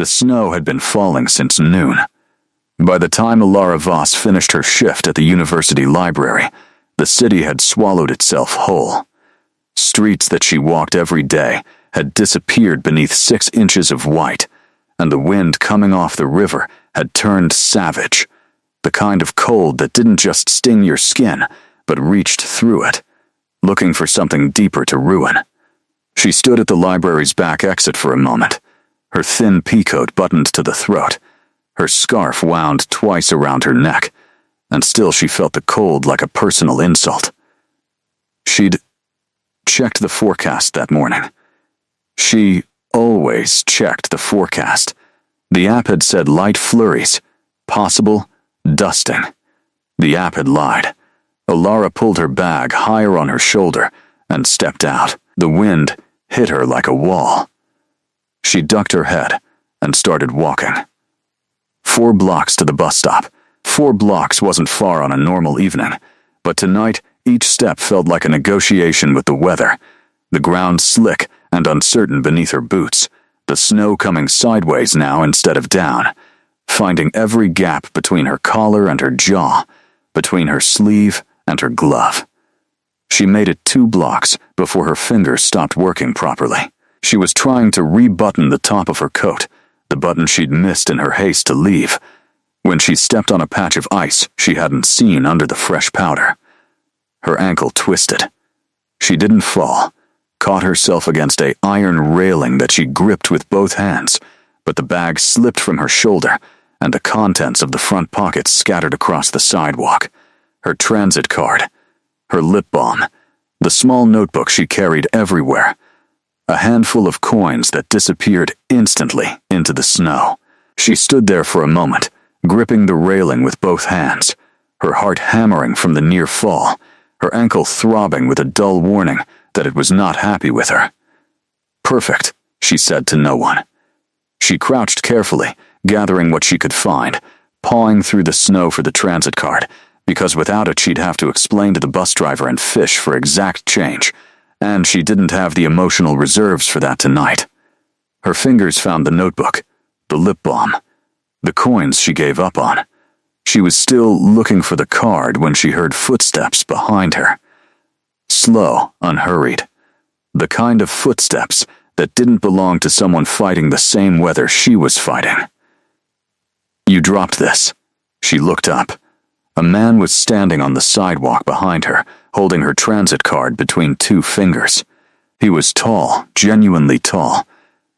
The snow had been falling since noon. By the time Alara Voss finished her shift at the university library, the city had swallowed itself whole. Streets that she walked every day had disappeared beneath 6 inches of white, and the wind coming off the river had turned savage, the kind of cold that didn't just sting your skin, but reached through it, looking for something deeper to ruin. She stood at the library's back exit for a moment, her thin peacoat buttoned to the throat, her scarf wound twice around her neck, and still she felt the cold like a personal insult. She'd checked the forecast that morning. She always checked the forecast. The app had said light flurries, possible dusting. The app had lied. Alara pulled her bag higher on her shoulder and stepped out. The wind hit her like a wall. She ducked her head and started walking. 4 blocks to the bus stop. 4 blocks wasn't far on a normal evening, but tonight each step felt like a negotiation with the weather. The ground slick and uncertain beneath her boots, the snow coming sideways now instead of down, finding every gap between her collar and her jaw, between her sleeve and her glove. She made it 2 blocks before her fingers stopped working properly. She was trying to rebutton the top of her coat, the button she'd missed in her haste to leave, when she stepped on a patch of ice she hadn't seen under the fresh powder. Her ankle twisted. She didn't fall, caught herself against an iron railing that she gripped with both hands, but the bag slipped from her shoulder, and the contents of the front pocket scattered across the sidewalk. Her transit card, her lip balm, the small notebook she carried everywhere, a handful of coins that disappeared instantly into the snow. She stood there for a moment, gripping the railing with both hands, her heart hammering from the near fall, her ankle throbbing with a dull warning that it was not happy with her. "Perfect," she said to no one. She crouched carefully, gathering what she could find, pawing through the snow for the transit card, because without it she'd have to explain to the bus driver and fish for exact change, and she didn't have the emotional reserves for that tonight. Her fingers found the notebook, the lip balm, the coins she gave up on. She was still looking for the card when she heard footsteps behind her. Slow, unhurried. The kind of footsteps that didn't belong to someone fighting the same weather she was fighting. "You dropped this." She looked up. A man was standing on the sidewalk behind her, holding her transit card between 2 fingers. He was tall, genuinely tall,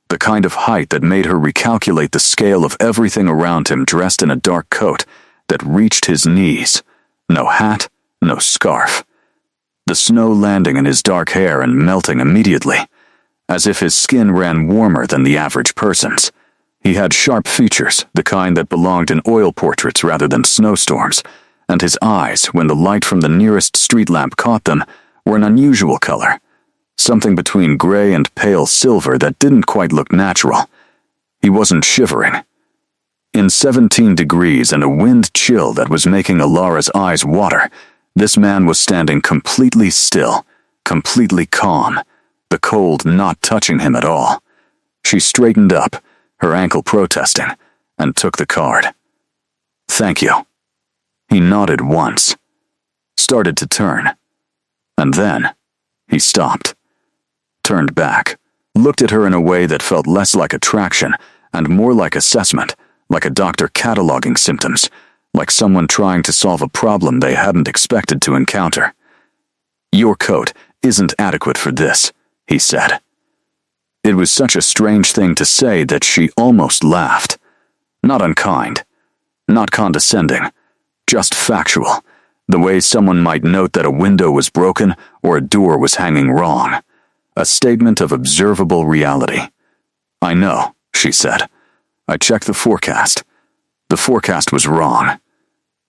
the kind of height that made her recalculate the scale of everything around him, dressed in a dark coat that reached his knees. No hat, no scarf. The snow landing in his dark hair and melting immediately, as if his skin ran warmer than the average person's. He had sharp features, the kind that belonged in oil portraits rather than snowstorms, and his eyes, when the light from the nearest street lamp caught them, were an unusual color, something between gray and pale silver that didn't quite look natural. He wasn't shivering. In 17 degrees and a wind chill that was making Alara's eyes water, this man was standing completely still, completely calm, the cold not touching him at all. She straightened up, her ankle protesting, and took the card. "Thank you." He nodded once, started to turn, and then he stopped, turned back, looked at her in a way that felt less like attraction and more like assessment, like a doctor cataloging symptoms, like someone trying to solve a problem they hadn't expected to encounter. "Your coat isn't adequate for this," he said. It was such a strange thing to say that she almost laughed. Not unkind, not condescending, just factual, the way someone might note that a window was broken or a door was hanging wrong. A statement of observable reality. "I know," she said. "I checked the forecast. The forecast was wrong."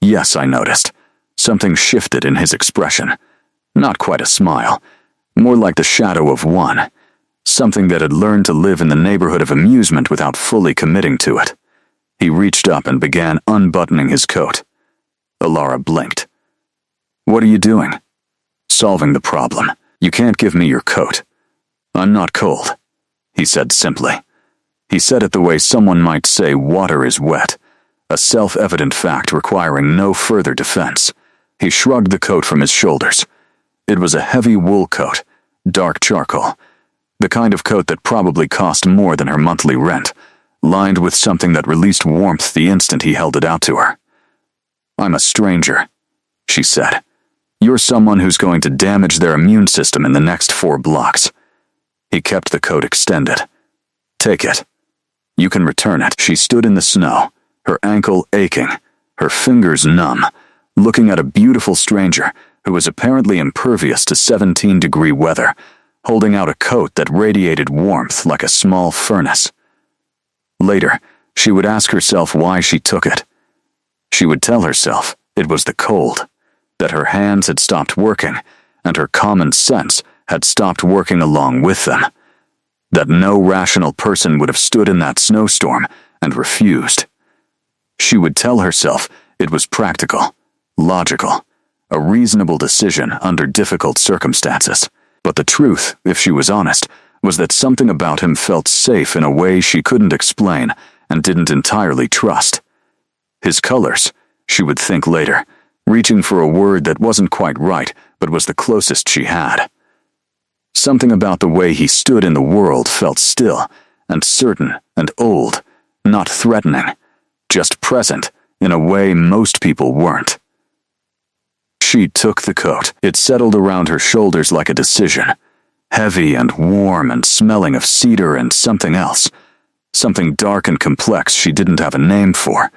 "Yes," I noticed. Something shifted in his expression. Not quite a smile, more like the shadow of one. Something that had learned to live in the neighborhood of amusement without fully committing to it. He reached up and began unbuttoning his coat. Alara blinked. "What are you doing?" "Solving the problem. You can't give me your coat." "I'm not cold," he said simply. He said it the way someone might say water is wet, a self-evident fact requiring no further defense. He shrugged the coat from his shoulders. It was a heavy wool coat, dark charcoal, the kind of coat that probably cost more than her monthly rent, lined with something that released warmth the instant he held it out to her. "I'm a stranger," she said. "You're someone who's going to damage their immune system in the next 4 blocks. He kept the coat extended. "Take it. You can return it." She stood in the snow, her ankle aching, her fingers numb, looking at a beautiful stranger who was apparently impervious to 17-degree weather, holding out a coat that radiated warmth like a small furnace. Later, she would ask herself why she took it. She would tell herself it was the cold, that her hands had stopped working, and her common sense had stopped working along with them, that no rational person would have stood in that snowstorm and refused. She would tell herself it was practical, logical, a reasonable decision under difficult circumstances. But the truth, if she was honest, was that something about him felt safe in a way she couldn't explain and didn't entirely trust. His colors, she would think later, reaching for a word that wasn't quite right but was the closest she had. Something about the way he stood in the world felt still and certain and old, not threatening, just present in a way most people weren't. She took the coat. It settled around her shoulders like a decision, heavy and warm and smelling of cedar and something else, something dark and complex she didn't have a name for,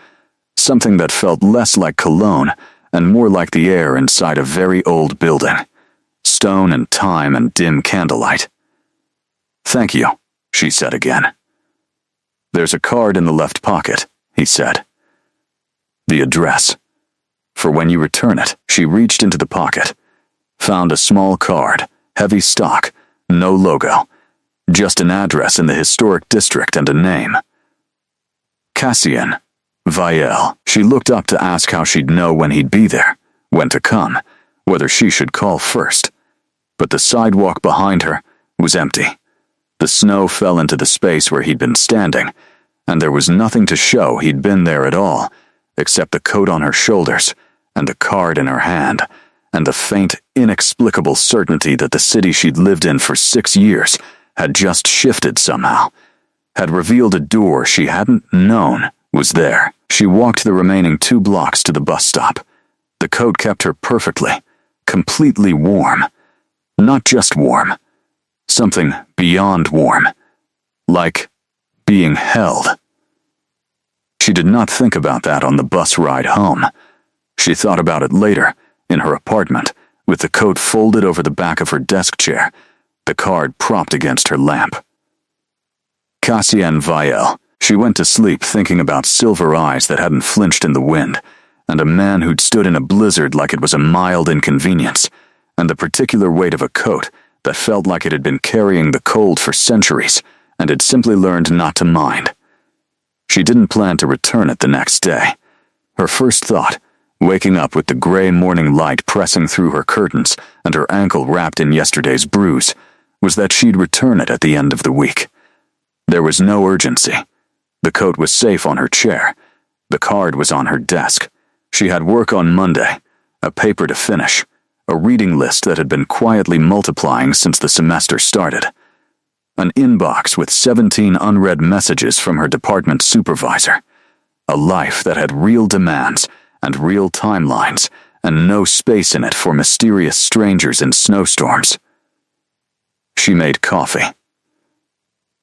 something that felt less like cologne and more like the air inside a very old building, stone and time and dim candlelight. "Thank you," she said again. "There's a card in the left pocket," he said. "The address. For when you return it." She reached into the pocket, found a small card, heavy stock, no logo, just an address in the historic district and a name. Cassian Vielle. She looked up to ask how she'd know when he'd be there, when to come, whether she should call first. But the sidewalk behind her was empty. The snow fell into the space where he'd been standing, and there was nothing to show he'd been there at all, except the coat on her shoulders, and the card in her hand, and the faint, inexplicable certainty that the city she'd lived in for 6 years had just shifted somehow, had revealed a door she hadn't known was there. She walked the remaining 2 blocks to the bus stop. The coat kept her perfectly, completely warm. Not just warm. Something beyond warm. Like being held. She did not think about that on the bus ride home. She thought about it later, in her apartment, with the coat folded over the back of her desk chair, the card propped against her lamp. Cassian Vielle. She went to sleep thinking about silver eyes that hadn't flinched in the wind, and a man who'd stood in a blizzard like it was a mild inconvenience, and the particular weight of a coat that felt like it had been carrying the cold for centuries, and had simply learned not to mind. She didn't plan to return it the next day. Her first thought, waking up with the gray morning light pressing through her curtains and her ankle wrapped in yesterday's bruise, was that she'd return it at the end of the week. There was no urgency. The coat was safe on her chair. The card was on her desk. She had work on Monday, a paper to finish, a reading list that had been quietly multiplying since the semester started, an inbox with 17 unread messages from her department supervisor, a life that had real demands and real timelines, and no space in it for mysterious strangers in snowstorms. She made coffee.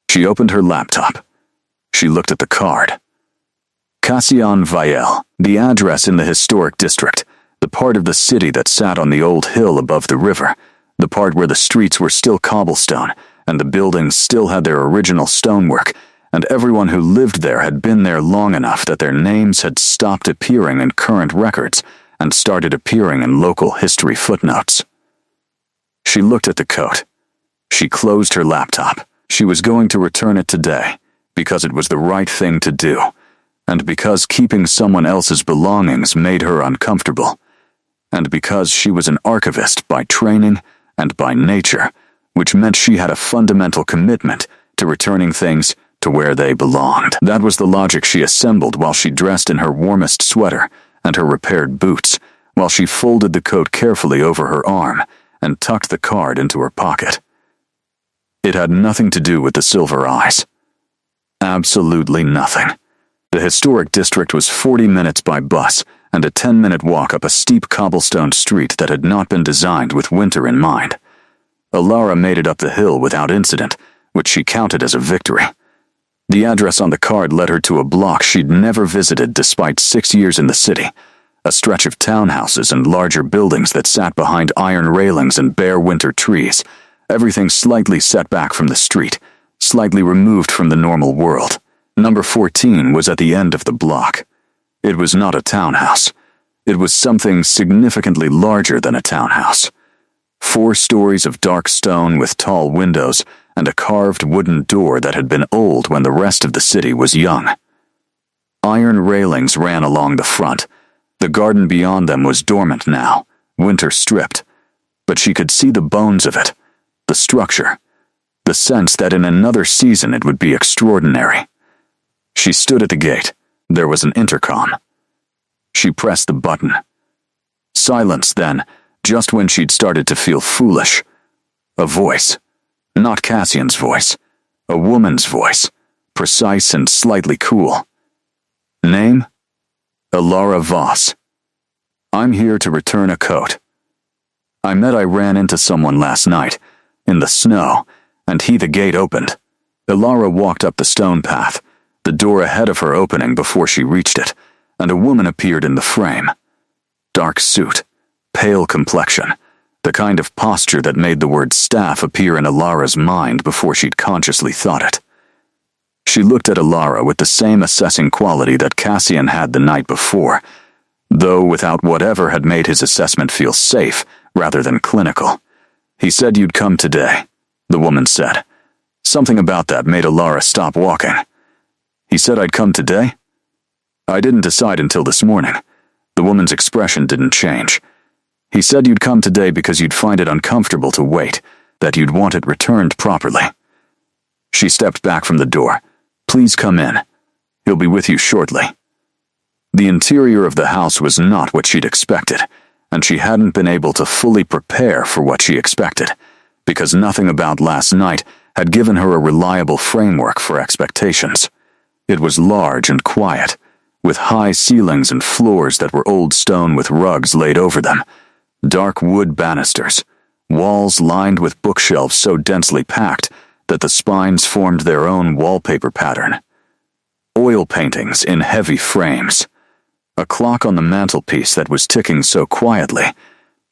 She opened her laptop. She looked at the card. Cassian Vielle, the address in the historic district, the part of the city that sat on the old hill above the river, the part where the streets were still cobblestone, and the buildings still had their original stonework, and everyone who lived there had been there long enough that their names had stopped appearing in current records and started appearing in local history footnotes. She looked at the coat. She closed her laptop. She was going to return it today, because it was the right thing to do, and because keeping someone else's belongings made her uncomfortable, and because she was an archivist by training and by nature, which meant she had a fundamental commitment to returning things to where they belonged. That was the logic she assembled while she dressed in her warmest sweater and her repaired boots, while she folded the coat carefully over her arm and tucked the card into her pocket. It had nothing to do with the silver eyes. Absolutely nothing. The historic district was 40 minutes by bus and a 10-minute walk up a steep cobblestone street that had not been designed with winter in mind. Alara made it up the hill without incident, which she counted as a victory. The address on the card led her to a block she'd never visited despite 6 years in the city, a stretch of townhouses and larger buildings that sat behind iron railings and bare winter trees, everything slightly set back from the street, slightly removed from the normal world. Number 14 was at the end of the block. It was not a townhouse. It was something significantly larger than a townhouse. 4 stories of dark stone with tall windows and a carved wooden door that had been old when the rest of the city was young. Iron railings ran along the front. The garden beyond them was dormant now, winter stripped, but she could see the bones of it, the structure, the sense that in another season it would be extraordinary. She stood at the gate. There was an intercom. She pressed the button. Silence then, just when she'd started to feel foolish. A voice. Not Cassian's voice. A woman's voice. Precise and slightly cool. Name? Alara Voss. I'm here to return a coat. I ran into someone last night, in the snow, and the gate opened. Alara walked up the stone path, the door ahead of her opening before she reached it, and a woman appeared in the frame. Dark suit, pale complexion, the kind of posture that made the word staff appear in Alara's mind before she'd consciously thought it. She looked at Alara with the same assessing quality that Cassian had the night before, though without whatever had made his assessment feel safe rather than clinical. He said you'd come today, the woman said. Something about that made Alara stop walking. He said I'd come today? I didn't decide until this morning. The woman's expression didn't change. He said you'd come today because you'd find it uncomfortable to wait, that you'd want it returned properly. She stepped back from the door. Please come in. He'll be with you shortly. The interior of the house was not what she'd expected, and she hadn't been able to fully prepare for what she expected, because nothing about last night had given her a reliable framework for expectations. It was large and quiet, with high ceilings and floors that were old stone with rugs laid over them, dark wood banisters, walls lined with bookshelves so densely packed that the spines formed their own wallpaper pattern, oil paintings in heavy frames, a clock on the mantelpiece that was ticking so quietly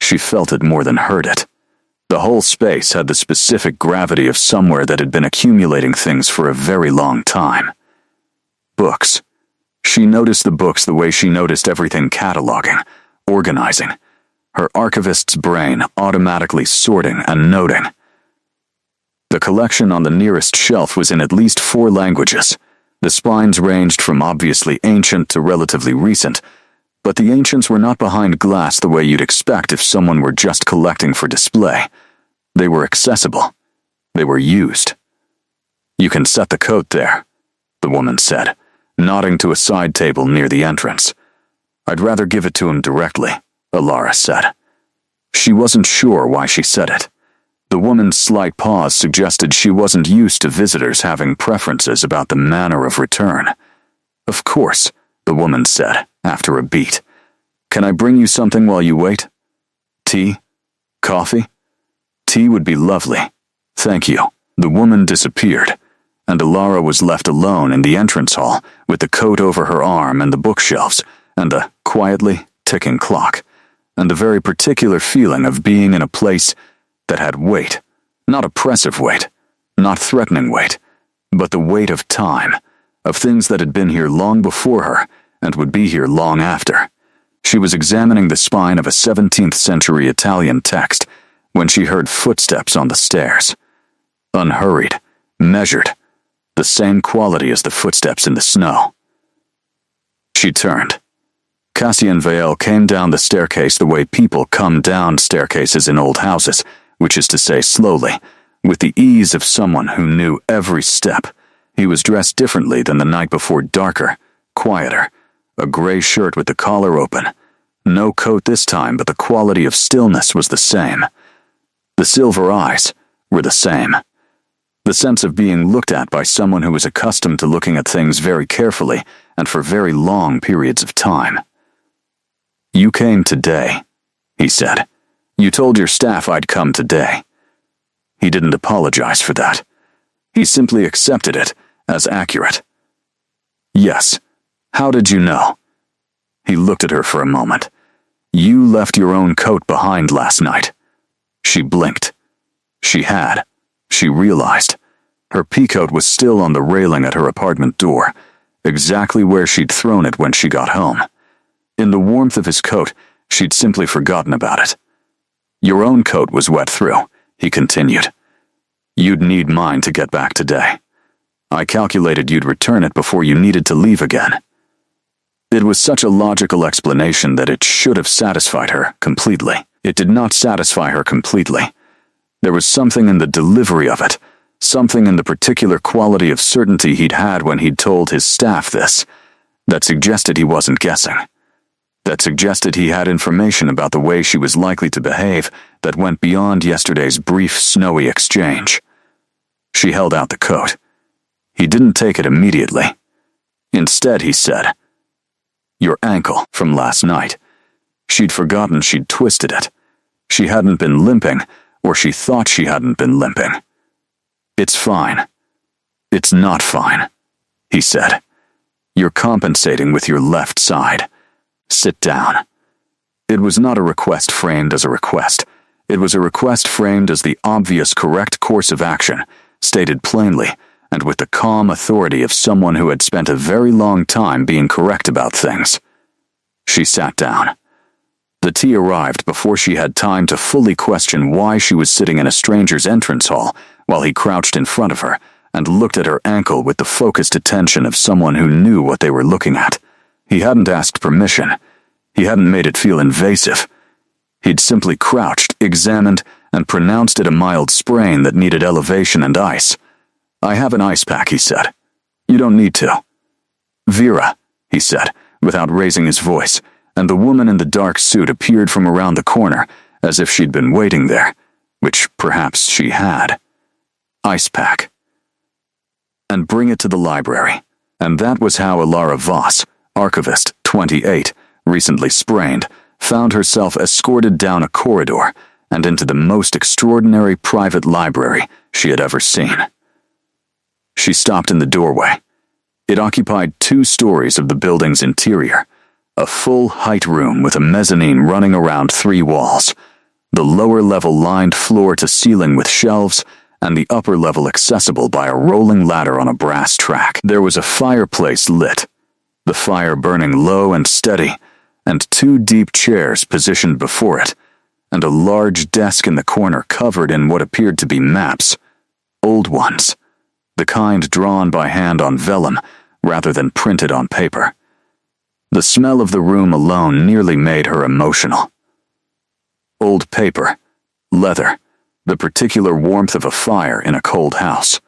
she felt it more than heard it. The whole space had the specific gravity of somewhere that had been accumulating things for a very long time. Books. She noticed the books the way she noticed everything cataloging, organizing, her archivist's brain automatically sorting and noting. The collection on the nearest shelf was in at least 4 languages. The spines ranged from obviously ancient to relatively recent, but the ancients were not behind glass the way you'd expect if someone were just collecting for display. They were accessible. They were used. You can set the coat there, the woman said, nodding to a side table near the entrance. I'd rather give it to him directly, Alara said. She wasn't sure why she said it. The woman's slight pause suggested she wasn't used to visitors having preferences about the manner of return. Of course, the woman said, after a beat. Can I bring you something while you wait? Tea? Coffee? Tea would be lovely. Thank you. The woman disappeared, and Alara was left alone in the entrance hall with the coat over her arm and the bookshelves and the quietly ticking clock, and the very particular feeling of being in a place that had weight, not oppressive weight, not threatening weight, but the weight of time, of things that had been here long before her and would be here long after. She was examining the spine of a 17th century Italian text when she heard footsteps on the stairs. Unhurried, measured, the same quality as the footsteps in the snow. She turned. Cassian Vael came down the staircase the way people come down staircases in old houses, which is to say slowly, with the ease of someone who knew every step, He was dressed differently than the night before, darker, quieter, a gray shirt with the collar open. No coat this time, but the quality of stillness was the same. The silver eyes were the same. The sense of being looked at by someone who was accustomed to looking at things very carefully and for very long periods of time. "You came today," he said. "You told your staff I'd come today." He didn't apologize for that. He simply accepted it as accurate. "Yes. How did you know?" He looked at her for a moment. "You left your own coat behind last night." She blinked. She had. She realized. Her peacoat was still on the railing at her apartment door, exactly where she'd thrown it when she got home. In the warmth of his coat, she'd simply forgotten about it. "Your own coat was wet through," he continued. "You'd need mine to get back today. I calculated you'd return it before you needed to leave again." It was such a logical explanation that it should have satisfied her completely. It did not satisfy her completely. There was something in the delivery of it, something in the particular quality of certainty he'd had when he'd told his staff this, that suggested he wasn't guessing. That suggested he had information about the way she was likely to behave that went beyond yesterday's brief, snowy exchange. She held out the coat. He didn't take it immediately. Instead, he said, "Your ankle from last night." She'd forgotten she'd twisted it. She hadn't been limping, or she thought she hadn't been limping. "It's fine." "It's not fine," he said. "You're compensating with your left side. Sit down." It was not a request framed as a request. It was a request framed as the obvious correct course of action, stated plainly, and with the calm authority of someone who had spent a very long time being correct about things. She sat down. The tea arrived before she had time to fully question why she was sitting in a stranger's entrance hall while he crouched in front of her and looked at her ankle with the focused attention of someone who knew what they were looking at. He hadn't asked permission. He hadn't made it feel invasive. He'd simply crouched, examined, and pronounced it a mild sprain that needed elevation and ice. "I have an ice pack," he said. "You don't need to." "Vera," he said, without raising his voice, and the woman in the dark suit appeared from around the corner, as if she'd been waiting there, which perhaps she had. "Ice pack. And bring it to the library." And that was how Alara Voss, archivist 28, recently sprained, found herself escorted down a corridor and into the most extraordinary private library she had ever seen. She stopped in the doorway. It occupied 2 stories of the building's interior, a full-height room with a mezzanine running around 3 walls, the lower level lined floor to ceiling with shelves, and the upper level accessible by a rolling ladder on a brass track. There was a fireplace lit, the fire burning low and steady, and 2 deep chairs positioned before it, and a large desk in the corner covered in what appeared to be maps, old ones, the kind drawn by hand on vellum rather than printed on paper. The smell of the room alone nearly made her emotional. Old paper, leather, the particular warmth of a fire in a cold house.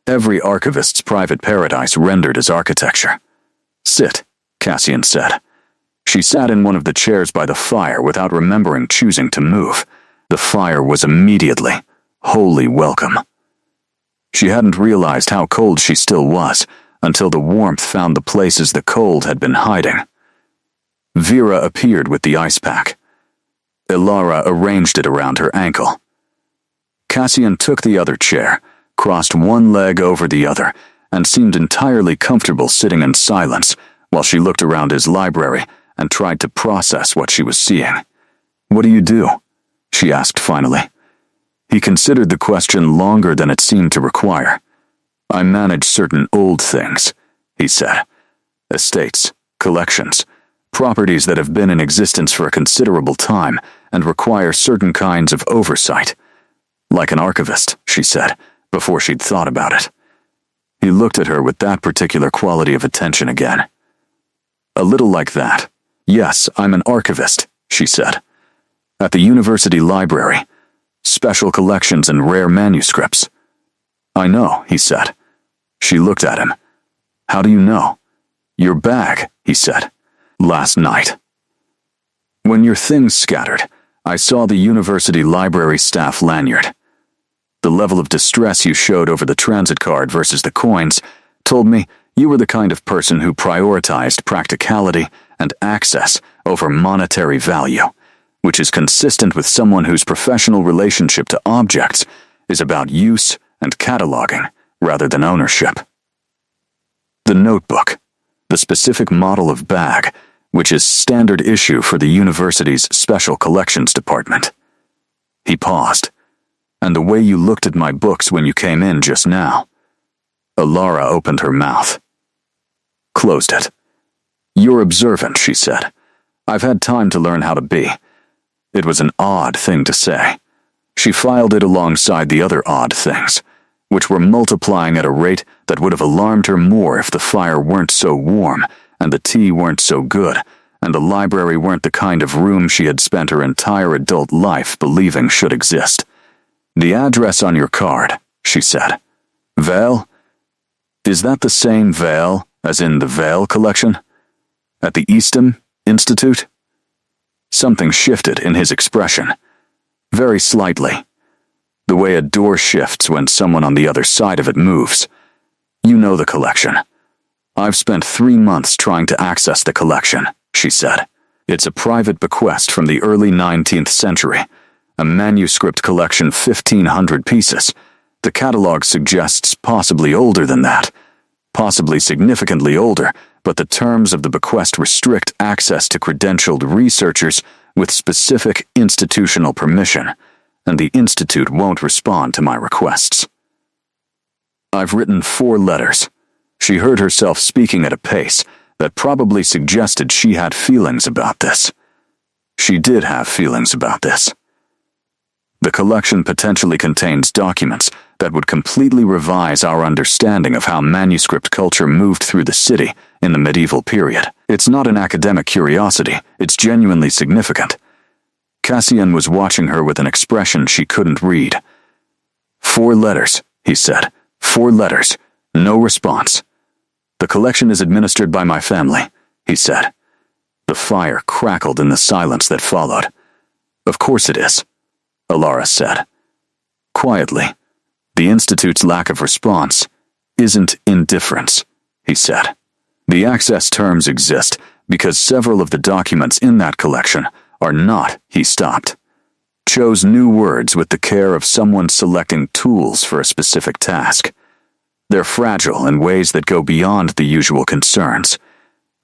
Every archivist's private paradise rendered as architecture. "Sit," Cassian said. She sat in one of the chairs by the fire without remembering choosing to move. The fire was immediately, wholly welcome. She hadn't realized how cold she still was until the warmth found the places the cold had been hiding. Vera appeared with the ice pack. Alara arranged it around her ankle. Cassian took the other chair, crossed one leg over the other, and seemed entirely comfortable sitting in silence while she looked around his library and tried to process what she was seeing. "What do you do?" she asked finally. He considered the question longer than it seemed to require. "I manage certain old things," he said. "Estates, collections, properties that have been in existence for a considerable time and require certain kinds of oversight. Like an archivist," she said, before she'd thought about it. He looked at her with that particular quality of attention again. "A little like that. Yes, I'm an archivist," she said. "At the university library. Special collections and rare manuscripts." "I know," he said. She looked at him. How do you know? Your bag, he said. Last night. When your things scattered, I saw the university library staff lanyard. The level of distress you showed over the transit card versus the coins told me you were the kind of person who prioritized practicality and access over monetary value, which is consistent with someone whose professional relationship to objects is about use and cataloging rather than ownership. The notebook, the specific model of bag, which is standard issue for the university's special collections department. He paused. And the way you looked at my books when you came in just now. Alara opened her mouth. Closed it. You're observant, she said. I've had time to learn how to be. It was an odd thing to say. She filed it alongside the other odd things, which were multiplying at a rate that would have alarmed her more if the fire weren't so warm, and the tea weren't so good, and the library weren't the kind of room she had spent her entire adult life believing should exist. The address on your card, she said. Vale? Is that the same Vale as in the Vale collection? At the Eastham Institute? Something shifted in his expression. Very slightly. The way a door shifts when someone on the other side of it moves. You know the collection. I've spent 3 months trying to access the collection, she said. It's a private bequest from the early 19th century. A manuscript collection 1,500 pieces. The catalog suggests possibly older than that. Possibly significantly older, but the terms of the bequest restrict access to credentialed researchers with specific institutional permission, and the Institute won't respond to my requests. I've written 4 letters. She heard herself speaking at a pace that probably suggested she had feelings about this. She did have feelings about this. The collection potentially contains documents that would completely revise our understanding of how manuscript culture moved through the city in the medieval period. It's not an academic curiosity, it's genuinely significant. Cassian was watching her with an expression she couldn't read. 4 letters, he said. 4 letters. No response. The collection is administered by my family, he said. The fire crackled in the silence that followed. Of course it is, Alara said. Quietly, the Institute's lack of response isn't indifference, he said. The access terms exist because several of the documents in that collection are not, he stopped. Chose new words with the care of someone selecting tools for a specific task. They're fragile in ways that go beyond the usual concerns.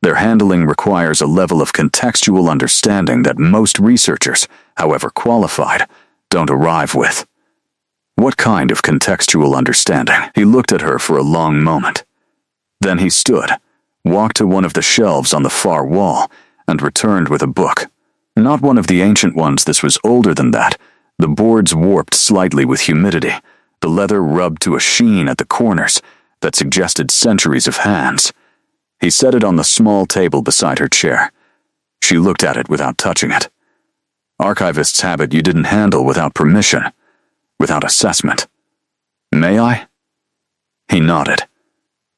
Their handling requires a level of contextual understanding that most researchers, however qualified, don't arrive with. What kind of contextual understanding? He looked at her for a long moment. Then he stood, walked to one of the shelves on the far wall, and returned with a book. Not one of the ancient ones, this was older than that. The boards warped slightly with humidity, the leather rubbed to a sheen at the corners that suggested centuries of hands. He set it on the small table beside her chair. She looked at it without touching it. Archivists have it you didn't handle without permission, without assessment. May I? He nodded.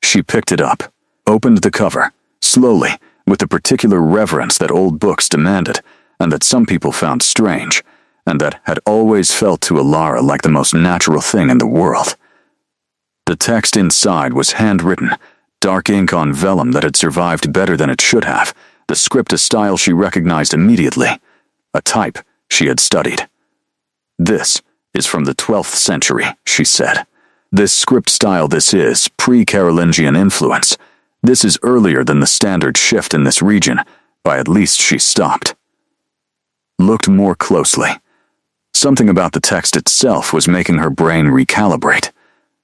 She picked it up, opened the cover, slowly, with the particular reverence that old books demanded, and that some people found strange, and that had always felt to Alara like the most natural thing in the world. The text inside was handwritten, dark ink on vellum that had survived better than it should have, the script a style she recognized immediately, a type she had studied. This is from the 12th century, she said. This script style, this is pre-Carolingian influence. This is earlier than the standard shift in this region, by at least she stopped. Looked more closely. Something about the text itself was making her brain recalibrate.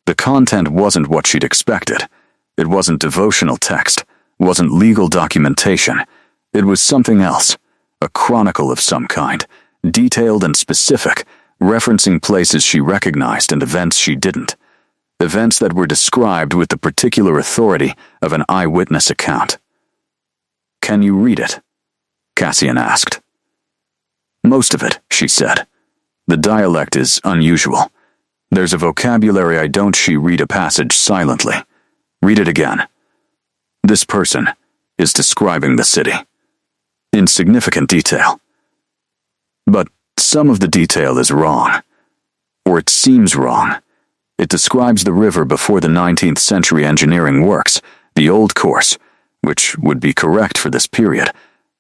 The content wasn't what she'd expected. It wasn't devotional text, wasn't legal documentation. It was something else, a chronicle of some kind, detailed and specific, referencing places she recognized and events she didn't. Events that were described with the particular authority of an eyewitness account. Can you read it? Cassian asked. Most of it, she said. The dialect is unusual. There's a vocabulary I don't. She read a passage silently. Read it again. This person is describing the city in significant detail. But some of the detail is wrong, or it seems wrong. It describes the river before the 19th century engineering works, the old course, which would be correct for this period,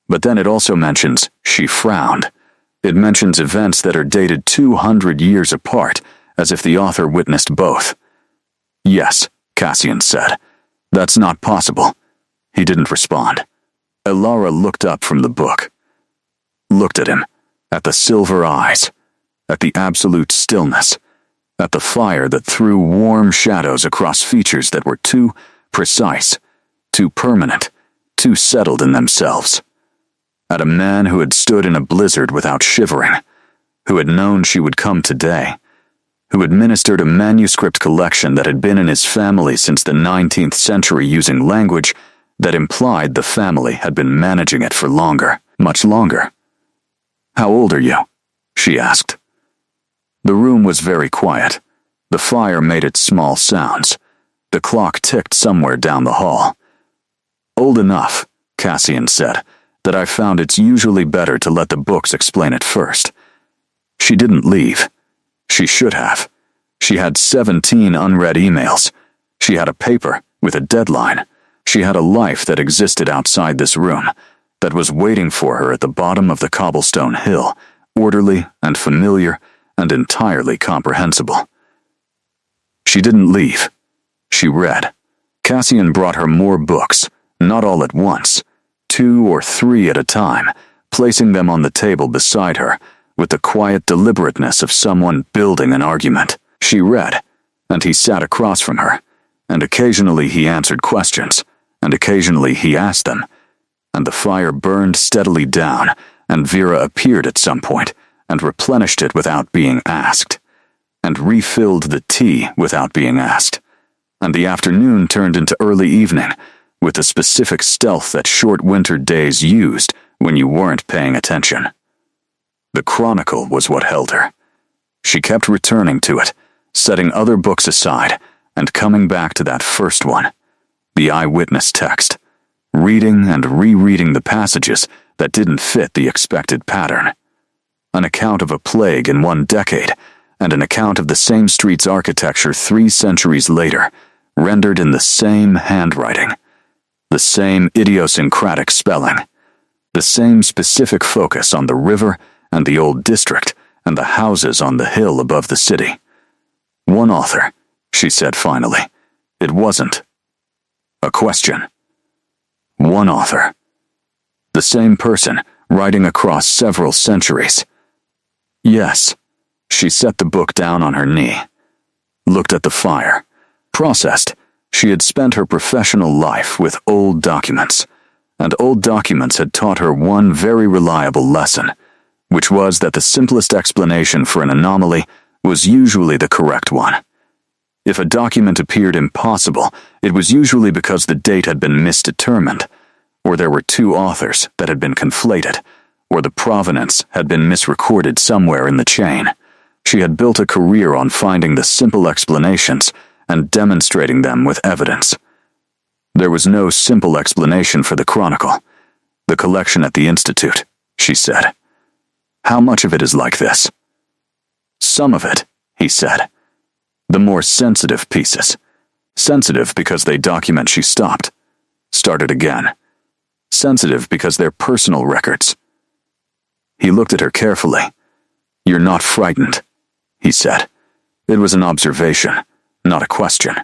but then it also mentions she frowned. It mentions events that are dated 200 years apart, as if the author witnessed both. Yes, Cassian said. That's not possible. He didn't respond. Elara looked up from the book. Looked at him, at the silver eyes, at the absolute stillness, at the fire that threw warm shadows across features that were too precise, too permanent, too settled in themselves. At a man who had stood in a blizzard without shivering, who had known she would come today, who administered a manuscript collection that had been in his family since the 19th century using language that implied the family had been managing it for longer, much longer. "How old are you?" she asked. The room was very quiet. The fire made its small sounds. The clock ticked somewhere down the hall. "Old enough," Cassian said, "that I found it's usually better to let the books explain it first." She didn't leave. She should have. She had 17 unread emails. She had a paper with a deadline. She had a life that existed outside this room, that was waiting for her at the bottom of the cobblestone hill, orderly and familiar and entirely comprehensible. She didn't leave. She read. Cassian brought her more books, not all at once, 2 or 3 at a time, placing them on the table beside her, with the quiet deliberateness of someone building an argument. She read, and he sat across from her, and occasionally he answered questions, and occasionally he asked them, and the fire burned steadily down, and Vera appeared at some point, and replenished it without being asked, and refilled the tea without being asked, and the afternoon turned into early evening, with the specific stealth that short winter days used when you weren't paying attention. The Chronicle was what held her. She kept returning to it, setting other books aside, and coming back to that first one, the eyewitness text, reading and rereading the passages that didn't fit the expected pattern. An account of a plague in one decade, and an account of the same street's architecture 3 centuries later, rendered in the same handwriting, the same idiosyncratic spelling, the same specific focus on the river and the old district and the houses on the hill above the city. One author, she said finally. It wasn't a question. One author. The same person, writing across several centuries. Yes. She set the book down on her knee, looked at the fire, processed. She had spent her professional life with old documents, and old documents had taught her one very reliable lesson, which was that the simplest explanation for an anomaly was usually the correct one. If a document appeared impossible, it was usually because the date had been misdetermined, or there were 2 authors that had been conflated, or the provenance had been misrecorded somewhere in the chain. She had built a career on finding the simple explanations and demonstrating them with evidence. There was no simple explanation for the Chronicle, the collection at the Institute, she said. How much of it is like this? Some of it, he said. The more sensitive pieces. Sensitive because they document she stopped, started again. Sensitive because they're personal records. He looked at her carefully. You're not frightened, he said. It was an observation, not a question.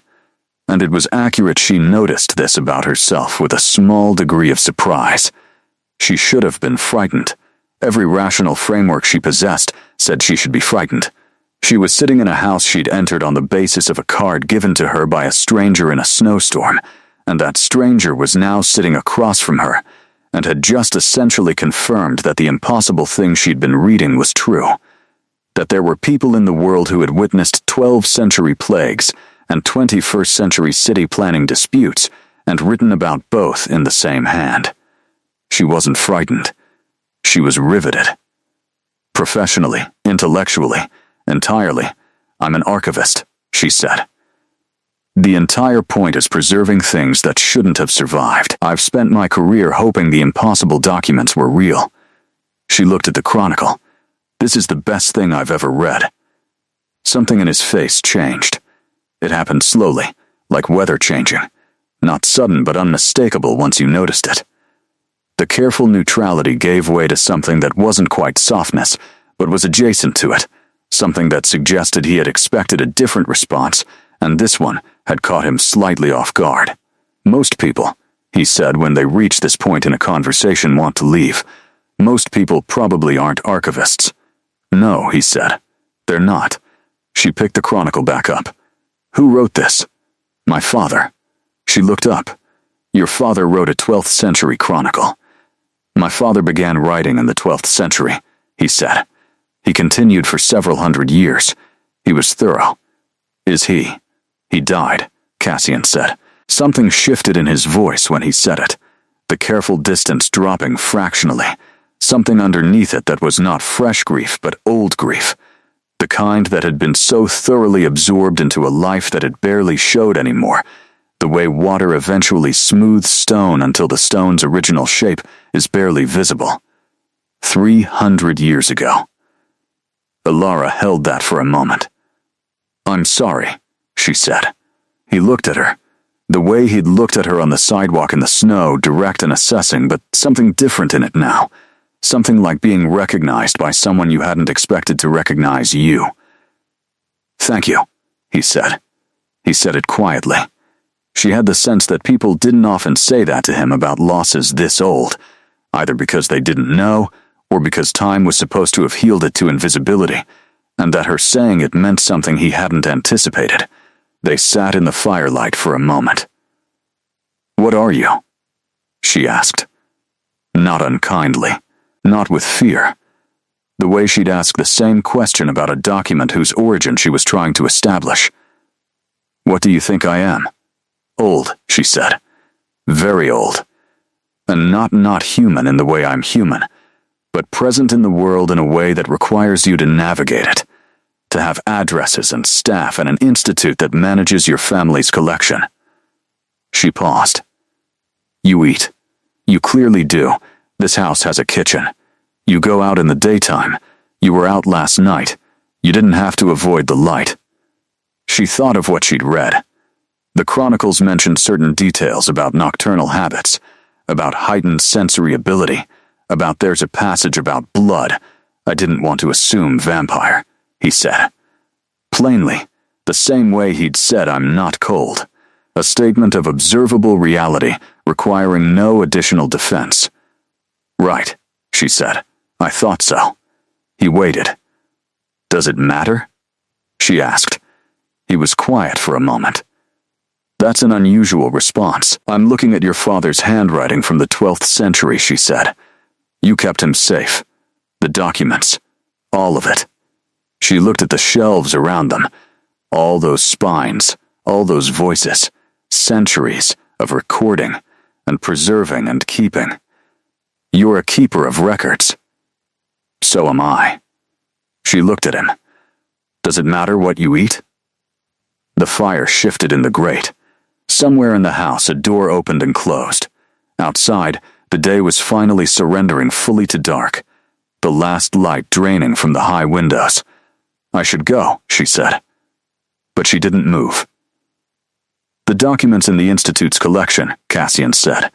And it was accurate. She noticed this about herself with a small degree of surprise. She should have been frightened. Every rational framework she possessed said she should be frightened. She was sitting in a house she'd entered on the basis of a card given to her by a stranger in a snowstorm, and that stranger was now sitting across from her, and had just essentially confirmed that the impossible thing she'd been reading was true. That there were people in the world who had witnessed 12th century plagues and 21st century city planning disputes, and written about both in the same hand. She wasn't frightened. She was riveted. Professionally, intellectually, entirely, I'm an archivist, she said. The entire point is preserving things that shouldn't have survived. I've spent my career hoping the impossible documents were real. She looked at the chronicle. This is the best thing I've ever read. Something in his face changed. It happened slowly, like weather changing. Not sudden, but unmistakable once you noticed it. The careful neutrality gave way to something that wasn't quite softness, but was adjacent to it. Something that suggested he had expected a different response, and this one had caught him slightly off guard. Most people, he said when they reach this point in a conversation, want to leave. Most people probably aren't archivists. No, he said. They're not. She picked the chronicle back up. Who wrote this? My father. She looked up. Your father wrote a 12th century chronicle. My father began writing in the 12th century, he said. He continued for several hundred years. He was thorough. Is he? He died, Cassian said. Something shifted in his voice when he said it, the careful distance dropping fractionally, something underneath it that was not fresh grief but old grief, the kind that had been so thoroughly absorbed into a life that it barely showed anymore, the way water eventually smooths stone until the stone's original shape is barely visible. 300 years ago. Alara held that for a moment. I'm sorry, she said. He looked at her. The way he'd looked at her on the sidewalk in the snow, direct and assessing, but something different in it now. Something like being recognized by someone you hadn't expected to recognize you. Thank you, he said. He said it quietly. She had the sense that people didn't often say that to him about losses this old, either because they didn't know, or because time was supposed to have healed it to invisibility, and that her saying it meant something he hadn't anticipated. They sat in the firelight for a moment. What are you? She asked. Not unkindly, not with fear. The way she'd ask the same question about a document whose origin she was trying to establish. What do you think I am? Old, she said. Very old. And not human in the way I'm human, but present in the world in a way that requires you to navigate it, to have addresses and staff and an institute that manages your family's collection. She paused. You eat. You clearly do. This house has a kitchen. You go out in the daytime. You were out last night. You didn't have to avoid the light. She thought of what she'd read. The chronicles mentioned certain details about nocturnal habits, about heightened sensory ability, about there's a passage about blood. I didn't want to assume vampire, he said. Plainly, the same way he'd said I'm not cold. A statement of observable reality requiring no additional defense. Right, she said. I thought so. He waited. Does it matter? She asked. He was quiet for a moment. That's an unusual response. I'm looking at your father's handwriting from the 12th century, she said. You kept him safe. The documents. All of it. She looked at the shelves around them. All those spines, all those voices, centuries of recording and preserving and keeping. You're a keeper of records. So am I. She looked at him. Does it matter what you eat? The fire shifted in the grate. Somewhere in the house, a door opened and closed. Outside, the day was finally surrendering fully to dark, the last light draining from the high windows. I should go, she said. But she didn't move. The documents in the Institute's collection, Cassian said.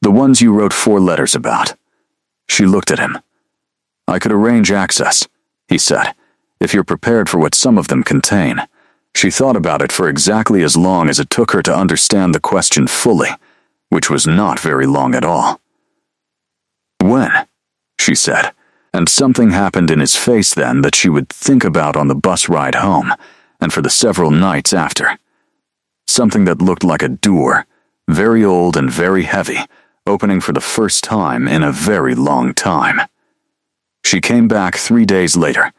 The ones you wrote 4 letters about. She looked at him. I could arrange access, he said, if you're prepared for what some of them contain. She thought about it for exactly as long as it took her to understand the question fully, which was not very long at all. When? She said, and something happened in his face then that she would think about on the bus ride home, and for the several nights after. Something that looked like a door, very old and very heavy, opening for the first time in a very long time. She came back 3 days later.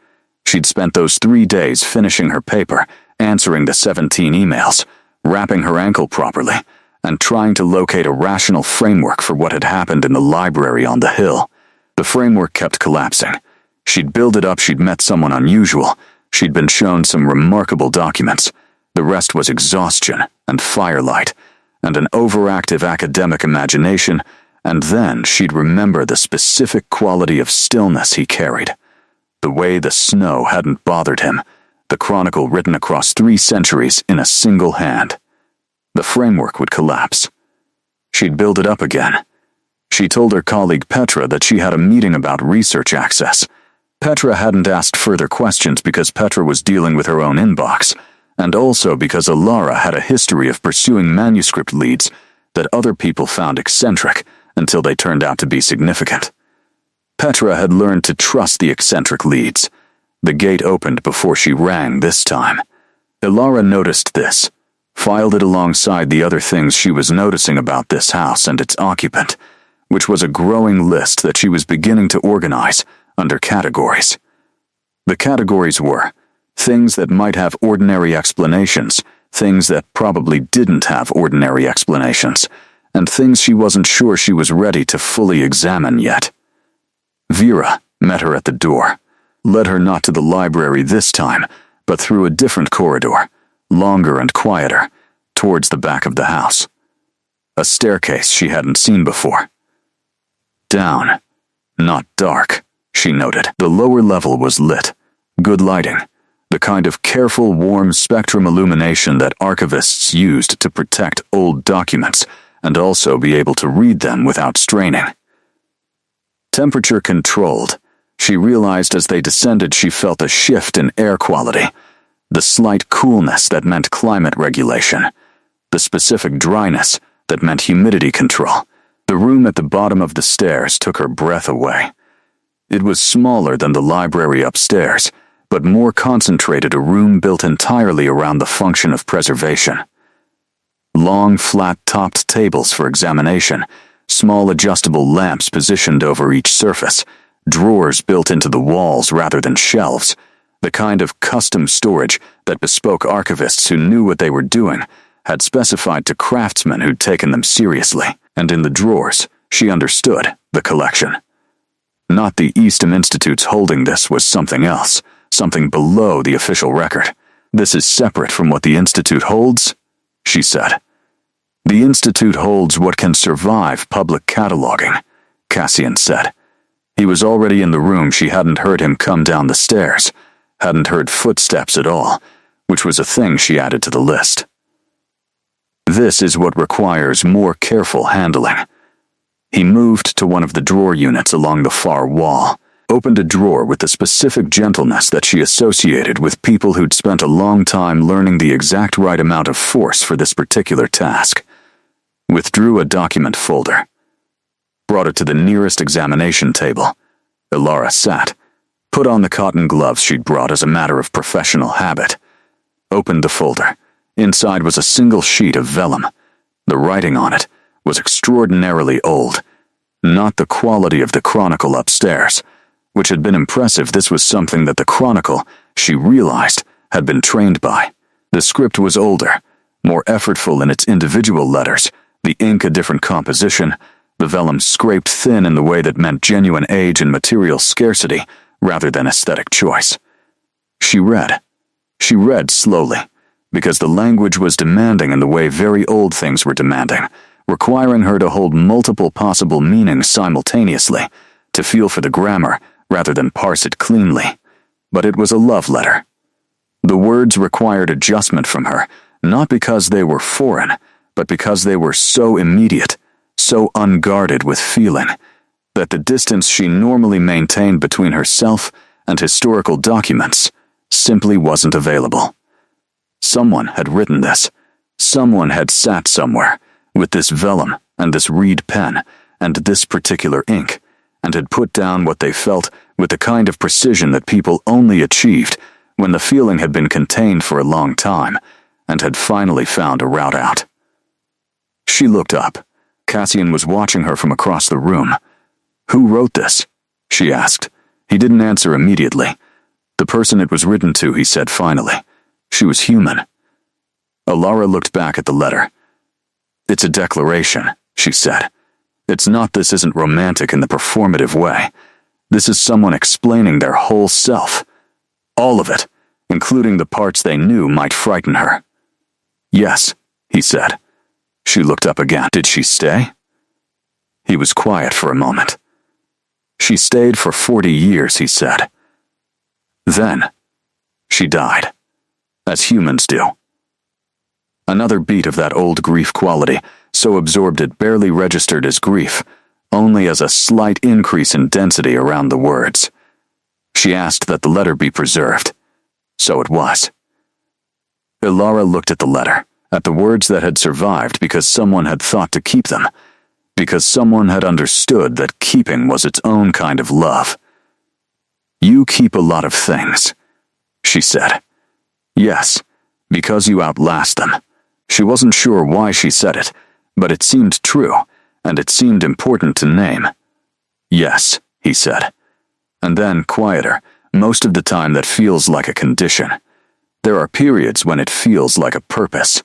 She'd spent those 3 days finishing her paper, answering the 17 emails, wrapping her ankle properly, and trying to locate a rational framework for what had happened in the library on the hill. The framework kept collapsing. She'd built it up, she'd met someone unusual, she'd been shown some remarkable documents. The rest was exhaustion and firelight and an overactive academic imagination, and then she'd remember the specific quality of stillness he carried. The way the snow hadn't bothered him, the chronicle written across 3 centuries in a single hand. The framework would collapse. She'd build it up again. She told her colleague Petra that she had a meeting about research access. Petra hadn't asked further questions because Petra was dealing with her own inbox, and also because Alara had a history of pursuing manuscript leads that other people found eccentric until they turned out to be significant. Petra had learned to trust the eccentric leads. The gate opened before she rang this time. Alara noticed this, filed it alongside the other things she was noticing about this house and its occupant, which was a growing list that she was beginning to organize under categories. The categories were things that might have ordinary explanations, things that probably didn't have ordinary explanations, and things she wasn't sure she was ready to fully examine yet. Vera met her at the door, led her not to the library this time, but through a different corridor, longer and quieter, towards the back of the house. A staircase she hadn't seen before. Down, not dark, she noted. The lower level was lit, good lighting, the kind of careful, warm spectrum illumination that archivists used to protect old documents and also be able to read them without straining. Temperature controlled, she realized as they descended she felt a shift in air quality, the slight coolness that meant climate regulation, the specific dryness that meant humidity control. The room at the bottom of the stairs took her breath away. It was smaller than the library upstairs, but more concentrated, a room built entirely around the function of preservation. Long, flat-topped tables for examination, small adjustable lamps positioned over each surface, drawers built into the walls rather than shelves, the kind of custom storage that bespoke archivists who knew what they were doing had specified to craftsmen who'd taken them seriously. And in the drawers, she understood the collection. Not the Eastham Institute's holding this was something else, something below the official record. This is separate from what the Institute holds, she said. The Institute holds what can survive public cataloging, Cassian said. He was already in the room. She hadn't heard him come down the stairs, hadn't heard footsteps at all, which was a thing she added to the list. This is what requires more careful handling. He moved to one of the drawer units along the far wall, opened a drawer with the specific gentleness that she associated with people who'd spent a long time learning the exact right amount of force for this particular task. Withdrew a document folder. Brought it to the nearest examination table. Alara sat, put on the cotton gloves she'd brought as a matter of professional habit. Opened the folder. Inside was a single sheet of vellum. The writing on it was extraordinarily old. Not the quality of the chronicle upstairs, which had been impressive. This was something that the chronicle, she realized, had been trained by. The script was older, more effortful in its individual letters, the ink a different composition, the vellum scraped thin in the way that meant genuine age and material scarcity rather than aesthetic choice. She read. She read slowly, because the language was demanding in the way very old things were demanding, requiring her to hold multiple possible meanings simultaneously, to feel for the grammar rather than parse it cleanly. But it was a love letter. The words required adjustment from her, not because they were foreign, but because they were so immediate, so unguarded with feeling, that the distance she normally maintained between herself and historical documents simply wasn't available. Someone had written this. Someone had sat somewhere with this vellum and this reed pen and this particular ink, and had put down what they felt with the kind of precision that people only achieved when the feeling had been contained for a long time and had finally found a route out. She looked up. Cassian was watching her from across the room. "Who wrote this?" she asked. He didn't answer immediately. "The person it was written to," he said finally. "She was human." Alara looked back at the letter. "It's a declaration," she said. "It's not. This isn't romantic in the performative way. This is someone explaining their whole self. All of it, including the parts they knew might frighten her." Yes, he said. She looked up again. Did she stay? He was quiet for a moment. She stayed for 40 years, he said. Then, she died, as humans do. Another beat of that old grief quality, so absorbed it barely registered as grief, only as a slight increase in density around the words. She asked that the letter be preserved. So it was. Ilara looked at the letter, at the words that had survived because someone had thought to keep them, because someone had understood that keeping was its own kind of love. You keep a lot of things, she said. Yes, because you outlast them. She wasn't sure why she said it, but it seemed true, and it seemed important to name. Yes, he said. And then, quieter, most of the time that feels like a condition. There are periods when it feels like a purpose.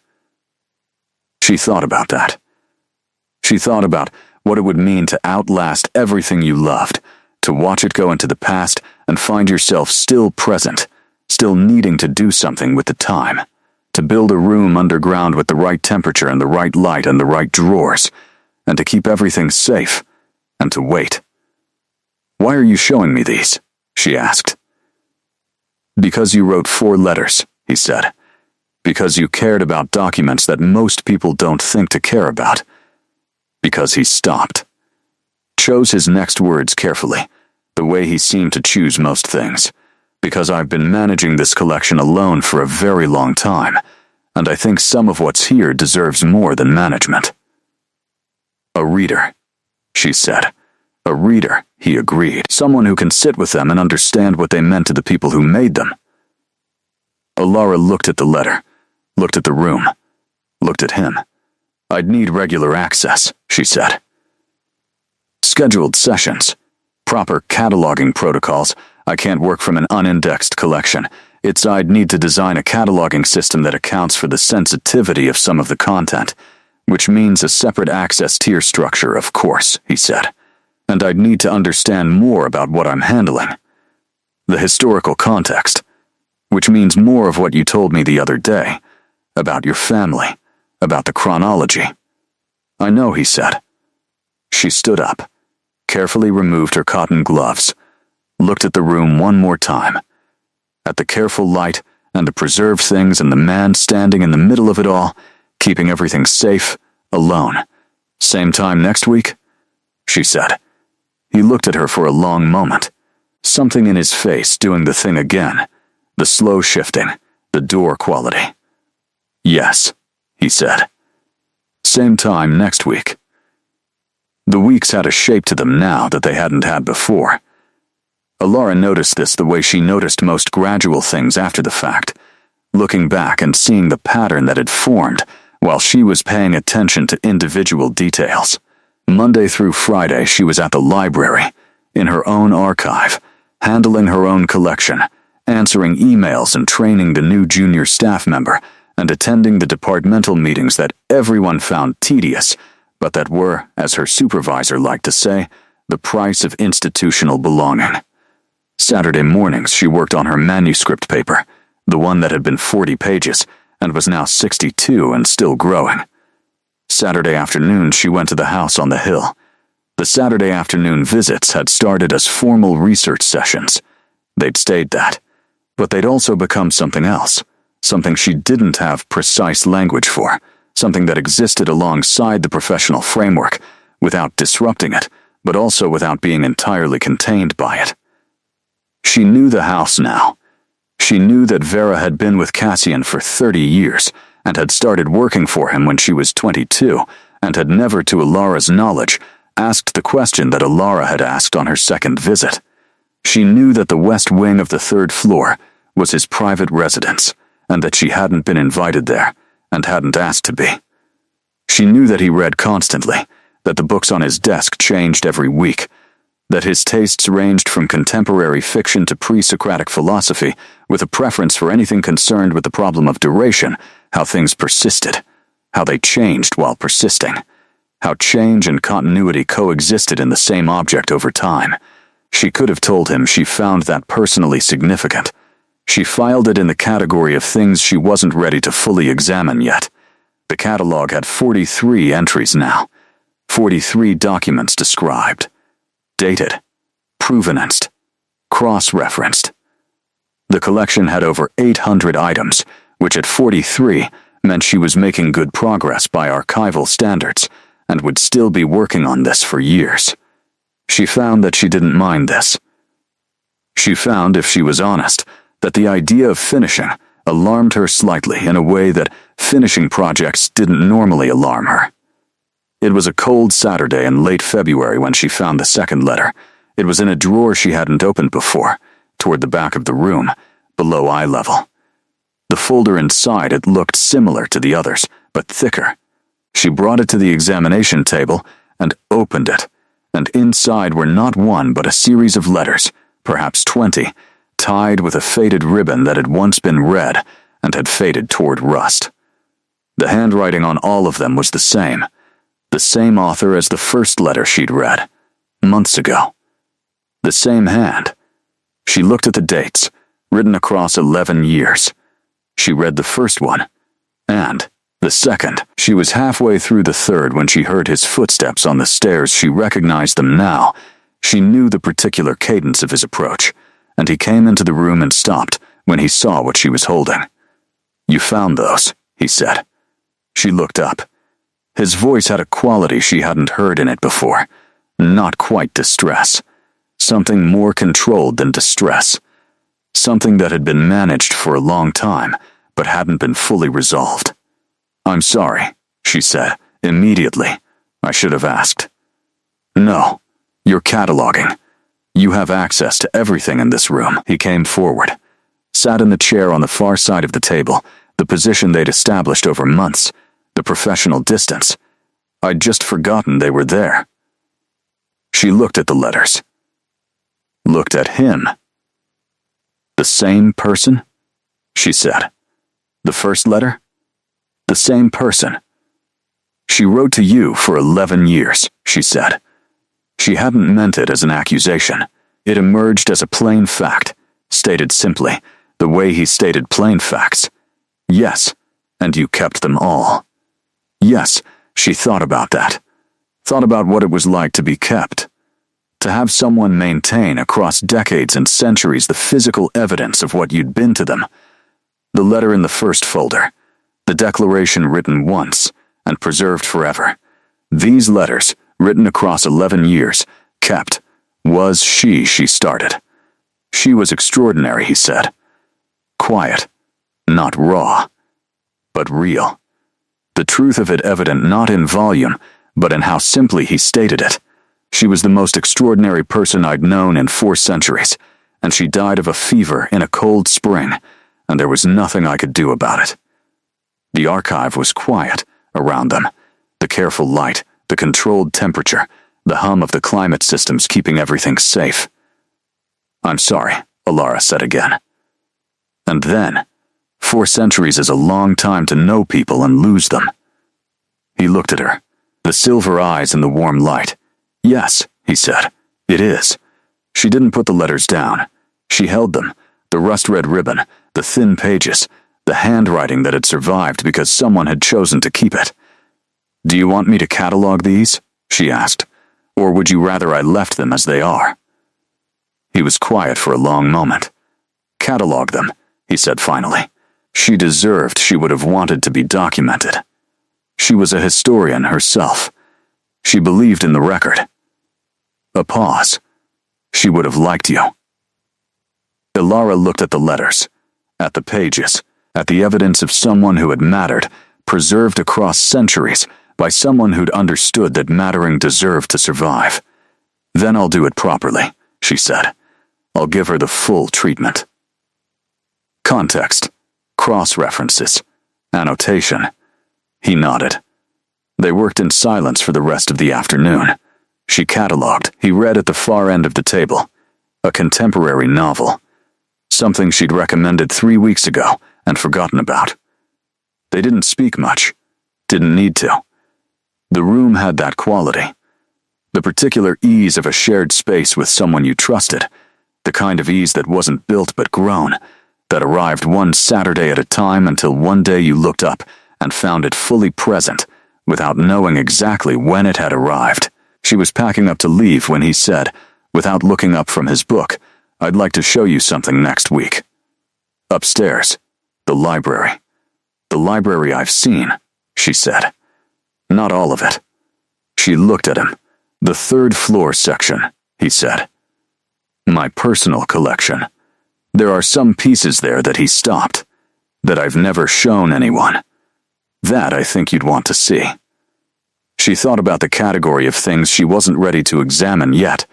She thought about that. She thought about what it would mean to outlast everything you loved, to watch it go into the past and find yourself still present, still needing to do something with the time, to build a room underground with the right temperature and the right light and the right drawers, and to keep everything safe, and to wait. Why are you showing me these? She asked. Because you wrote 4 letters, he said. Because you cared about documents that most people don't think to care about. Because he stopped. Chose his next words carefully, the way he seemed to choose most things. Because I've been managing this collection alone for a very long time, and I think some of what's here deserves more than management. A reader, she said. A reader, he agreed. Someone who can sit with them and understand what they meant to the people who made them. Ilara looked at the letter, looked at the room, looked at him. I'd need regular access, she said. Scheduled sessions, proper cataloging protocols. I can't work from an unindexed collection. I'd need to design a cataloging system that accounts for the sensitivity of some of the content, which means a separate access tier structure, of course, he said. And I'd need to understand more about what I'm handling. The historical context, which means more of what you told me the other day, about your family, about the chronology. I know, he said. She stood up, carefully removed her cotton gloves, looked at the room one more time, at the careful light and the preserved things and the man standing in the middle of it all, keeping everything safe, alone. Same time next week? She said. He looked at her for a long moment, something in his face doing the thing again, the slow shifting, the door quality. Yes, he said. Same time next week. The weeks had a shape to them now that they hadn't had before. Ilara noticed this the way she noticed most gradual things after the fact, looking back and seeing the pattern that had formed while she was paying attention to individual details. Monday through Friday, she was at the library, in her own archive, handling her own collection, answering emails and training the new junior staff member, and attending the departmental meetings that everyone found tedious, but that were, as her supervisor liked to say, the price of institutional belonging. Saturday mornings, she worked on her manuscript paper, the one that had been 40 pages, and was now 62 and still growing. Saturday afternoon, she went to the house on the hill. The Saturday afternoon visits had started as formal research sessions. They'd stayed that, but they'd also become something else, something she didn't have precise language for, something that existed alongside the professional framework, without disrupting it, but also without being entirely contained by it. She knew the house now. She knew that Vera had been with Cassian for 30 years, and had started working for him when she was 22, and had never, to Ilara's knowledge, asked the question that Ilara had asked on her second visit. She knew that the west wing of the 3rd floor was his private residence, and that she hadn't been invited there, and hadn't asked to be. She knew that he read constantly, that the books on his desk changed every week, that his tastes ranged from contemporary fiction to pre-Socratic philosophy, with a preference for anything concerned with the problem of duration, how things persisted, how they changed while persisting, how change and continuity coexisted in the same object over time. She could have told him she found that personally significant. She filed it in the category of things she wasn't ready to fully examine yet, The catalog had 43 entries now, 43 documents described, dated, provenanced, cross-referenced. The collection had over 800 items, which at 43 meant she was making good progress by archival standards and would still be working on this for years. She found that she didn't mind this. She found, if she was honest, that the idea of finishing alarmed her slightly in a way that finishing projects didn't normally alarm her. It was a cold Saturday in late February when she found the second letter. It was in a drawer she hadn't opened before, toward the back of the room, below eye level. The folder inside it looked similar to the others, but thicker. She brought it to the examination table and opened it, and inside were not one but a series of letters, perhaps 20, tied with a faded ribbon that had once been red and had faded toward rust. The handwriting on all of them was the same author as the first letter she'd read, months ago. The same hand. She looked at the dates, written across 11 years. She read the first one, and the second. She was halfway through the third when she heard his footsteps on the stairs. She recognized them now. She knew the particular cadence of his approach, and he came into the room and stopped when he saw what she was holding. "You found those," he said. She looked up. His voice had a quality she hadn't heard in it before. Not quite distress. Something more controlled than distress. Something that had been managed for a long time, but hadn't been fully resolved. "I'm sorry," she said, immediately. "I should have asked." "No, you're cataloging. You have access to everything in this room." He came forward, sat in the chair on the far side of the table, the position they'd established over months, the professional distance. I'd just forgotten they were there. She looked at the letters. Looked at him. "The same person?" she said. "The first letter? The same person. She wrote to you for 11 years, she said. She hadn't meant it as an accusation. It emerged as a plain fact, stated simply, the way he stated plain facts. Yes, and you kept them all. Yes, she thought about that. Thought about what it was like to be kept. To have someone maintain across decades and centuries the physical evidence of what you'd been to them. The letter in the first folder. The declaration written once and preserved forever. These letters, written across 11 years, kept, was she started. She was extraordinary, he said. Quiet, not raw, but real. The truth of it evident not in volume, but in how simply he stated it. She was the most extraordinary person I'd known in 4 centuries, and she died of a fever in a cold spring, and there was nothing I could do about it. The archive was quiet around them, the careful light, the controlled temperature, the hum of the climate systems keeping everything safe. "I'm sorry," Alara said again. And then, 4 centuries is a long time to know people and lose them. He looked at her, the silver eyes in the warm light. "Yes," he said, "it is." She didn't put the letters down. She held them, the rust-red ribbon, the thin pages, the handwriting that had survived because someone had chosen to keep it. "Do you want me to catalog these?" she asked. "Or would you rather I left them as they are?" He was quiet for a long moment. "Catalog them," he said finally. She deserved, she would have wanted to be documented. She was a historian herself. She believed in the record. A pause. "She would have liked you." Alara looked at the letters, at the pages, at the evidence of someone who had mattered, preserved across centuries by someone who'd understood that mattering deserved to survive. "Then I'll do it properly," she said. "I'll give her the full treatment." Context, cross-references, annotation. He nodded. They worked in silence for the rest of the afternoon. She catalogued. He read at the far end of the table. A contemporary novel. Something she'd recommended 3 weeks ago and forgotten about. They didn't speak much. Didn't need to. The room had that quality. The particular ease of a shared space with someone you trusted. The kind of ease that wasn't built but grown. That arrived one Saturday at a time until one day you looked up and found it fully present, without knowing exactly when it had arrived. She was packing up to leave when he said, without looking up from his book, "I'd like to show you something next week." "Upstairs. The library." "The library I've seen," she said. "Not all of it." She looked at him. "The third floor section," he said. "My personal collection. There are some pieces there that he stopped, that I've never shown anyone. That I think you'd want to see." She thought about the category of things she wasn't ready to examine yet.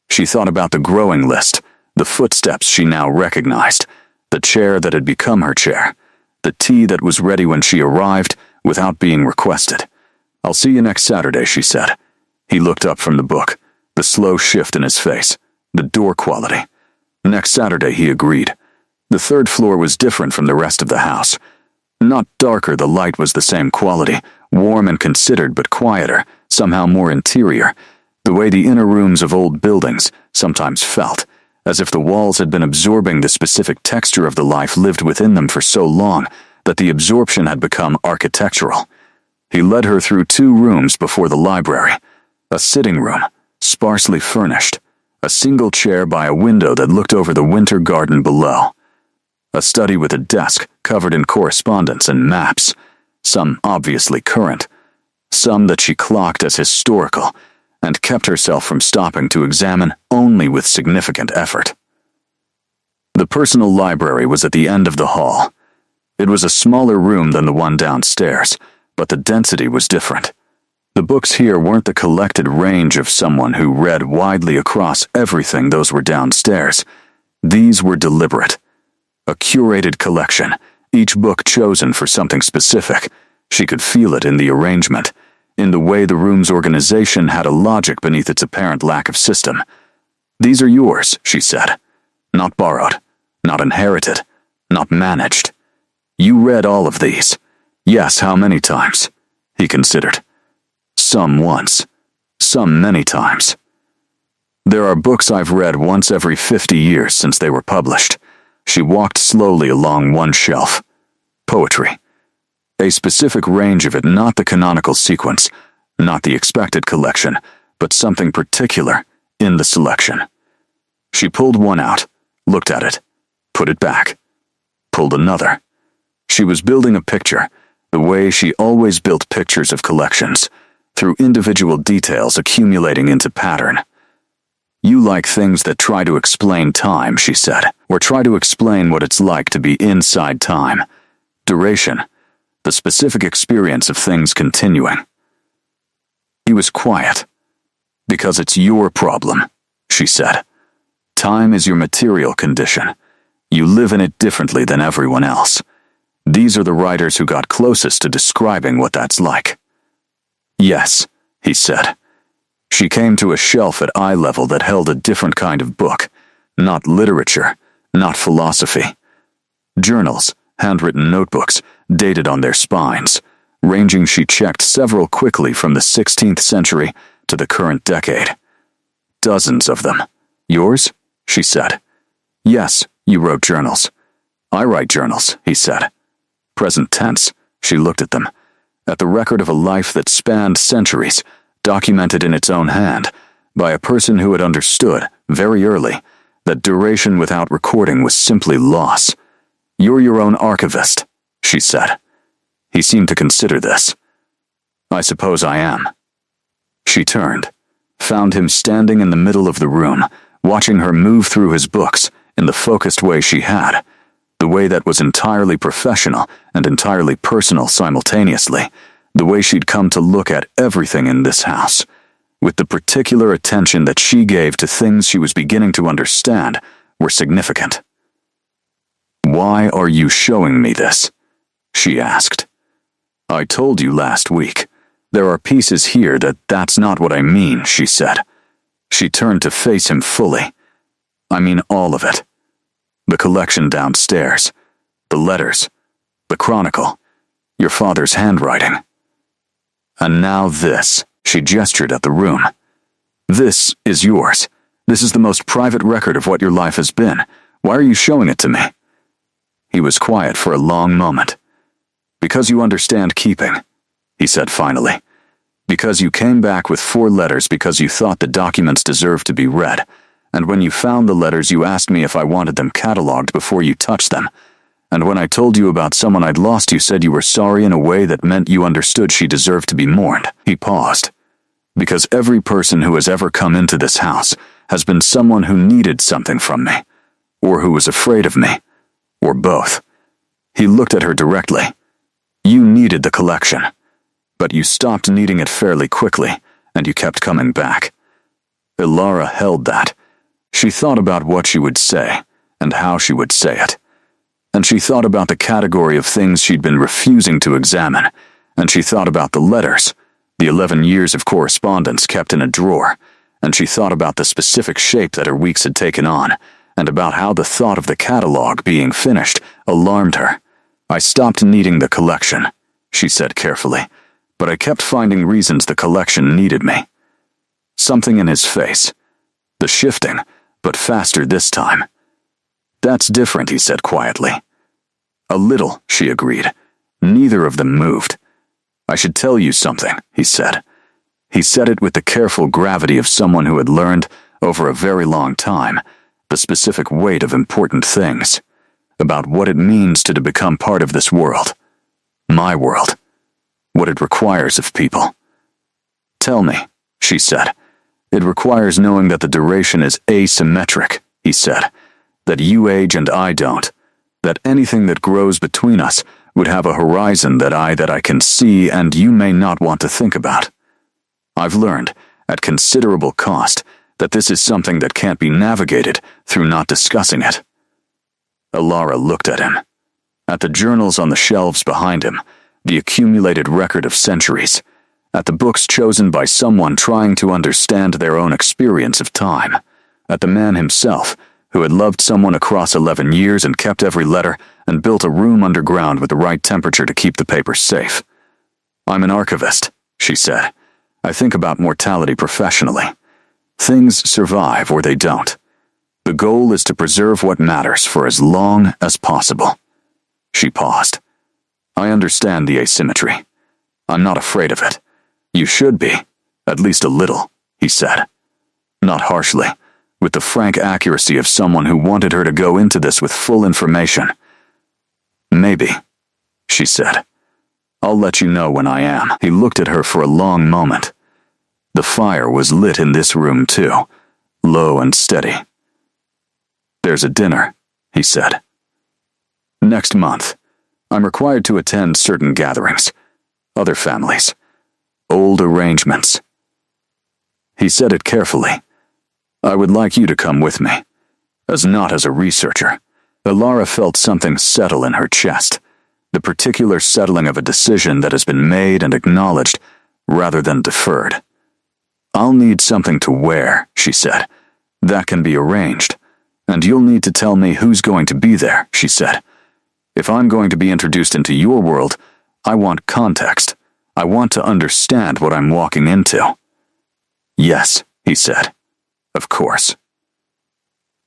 She thought about the growing list, the footsteps she now recognized, the chair that had become her chair, the tea that was ready when she arrived without being requested. "I'll see you next Saturday," she said. He looked up from the book, the slow shift in his face, the door quality. "Next Saturday," he agreed. The third floor was different from the rest of the house. Not darker, the light was the same quality, warm and considered but quieter, somehow more interior, the way the inner rooms of old buildings sometimes felt, as if the walls had been absorbing the specific texture of the life lived within them for so long that the absorption had become architectural. He led her through 2 rooms before the library, a sitting room, sparsely furnished, a single chair by a window that looked over the winter garden below, a study with a desk covered in correspondence and maps, some obviously current, some that she clocked as historical, and kept herself from stopping to examine only with significant effort. The personal library was at the end of the hall. It was a smaller room than the one downstairs, but the density was different. The books here weren't the collected range of someone who read widely across everything those were downstairs. These were deliberate. A curated collection, each book chosen for something specific. She could feel it in the arrangement, in the way the room's organization had a logic beneath its apparent lack of system. "These are yours," she said. "Not borrowed, not inherited, not managed. You read all of these." "Yes, how many times?" he considered. "Some once, some many times. There are books I've read once every 50 years since they were published." She walked slowly along one shelf. Poetry. A specific range of it, not the canonical sequence, not the expected collection, but something particular in the selection. She pulled one out, looked at it, put it back, pulled another. She was building a picture, the way she always built pictures of collections, through individual details accumulating into pattern. "You like things that try to explain time," she said, "or try to explain what it's like to be inside time. Duration, the specific experience of things continuing." He was quiet. "Because it's your problem," she said. "Time is your material condition. You live in it differently than everyone else. These are the writers who got closest to describing what that's like." "Yes," he said. She came to a shelf at eye level that held a different kind of book, not literature, not philosophy. Journals, handwritten notebooks, dated on their spines, ranging, she checked several quickly, from the 16th century to the current decade. Dozens of them. "Yours?" she said. "Yes, you wrote journals." "I write journals," he said. Present tense, she looked at them, at the record of a life that spanned centuries, documented in its own hand, by a person who had understood, very early, that duration without recording was simply loss. "You're your own archivist," she said. He seemed to consider this. "I suppose I am." She turned, found him standing in the middle of the room, watching her move through his books in the focused way she had, the way that was entirely professional and entirely personal simultaneously, the way she'd come to look at everything in this house, with the particular attention that she gave to things she was beginning to understand were significant. "Why are you showing me this?" she asked. "I told you last week. There are pieces here that's not what I mean," she said. She turned to face him fully. "I mean all of it. The collection downstairs, the letters, the chronicle, your father's handwriting. And now this," she gestured at the room. "This is yours. This is the most private record of what your life has been. Why are you showing it to me?" He was quiet for a long moment. Because you understand keeping, he said finally. Because you came back with 4 letters because you thought the documents deserved to be read, and when you found the letters you asked me if I wanted them cataloged before you touched them, and when I told you about someone I'd lost you said you were sorry in a way that meant you understood she deserved to be mourned. He paused. Because every person who has ever come into this house has been someone who needed something from me, or who was afraid of me, or both. He looked at her directly. You needed the collection, but you stopped needing it fairly quickly, and you kept coming back. Ilara held that. She thought about what she would say, and how she would say it. And she thought about the category of things she'd been refusing to examine, and she thought about the letters, the 11 years of correspondence kept in a drawer, and she thought about the specific shape that her weeks had taken on, and about how the thought of the catalog being finished alarmed her. I stopped needing the collection, she said carefully, but I kept finding reasons the collection needed me. Something in his face. The shifting, but faster this time. That's different, he said quietly. A little, she agreed. Neither of them moved. I should tell you something, he said. He said it with the careful gravity of someone who had learned, over a very long time, the specific weight of important things, about what it means to become part of this world. My world. What it requires of people. Tell me, she said. It requires knowing that the duration is asymmetric, he said. That you age and I don't. That anything that grows between us would have a horizon that I can see and you may not want to think about. I've learned, at considerable cost, that this is something that can't be navigated through not discussing it. Ilara looked at him. At the journals on the shelves behind him, the accumulated record of centuries, at the books chosen by someone trying to understand their own experience of time, at the man himself, who had loved someone across 11 years and kept every letter and built a room underground with the right temperature to keep the papers safe. I'm an archivist, she said. I think about mortality professionally. Things survive or they don't. The goal is to preserve what matters for as long as possible. She paused. I understand the asymmetry. I'm not afraid of it. You should be, at least a little, he said. Not harshly, with the frank accuracy of someone who wanted her to go into this with full information. Maybe, she said. I'll let you know when I am. He looked at her for a long moment. The fire was lit in this room too, low and steady. There's a dinner, he said. Next month. I'm required to attend certain gatherings, other families, old arrangements. He said it carefully. I would like you to come with me, not as a researcher. Ilara felt something settle in her chest, the particular settling of a decision that has been made and acknowledged rather than deferred. I'll need something to wear, she said. That can be arranged, and you'll need to tell me who's going to be there, she said. If I'm going to be introduced into your world, I want context. I want to understand what I'm walking into. Yes, he said. Of course.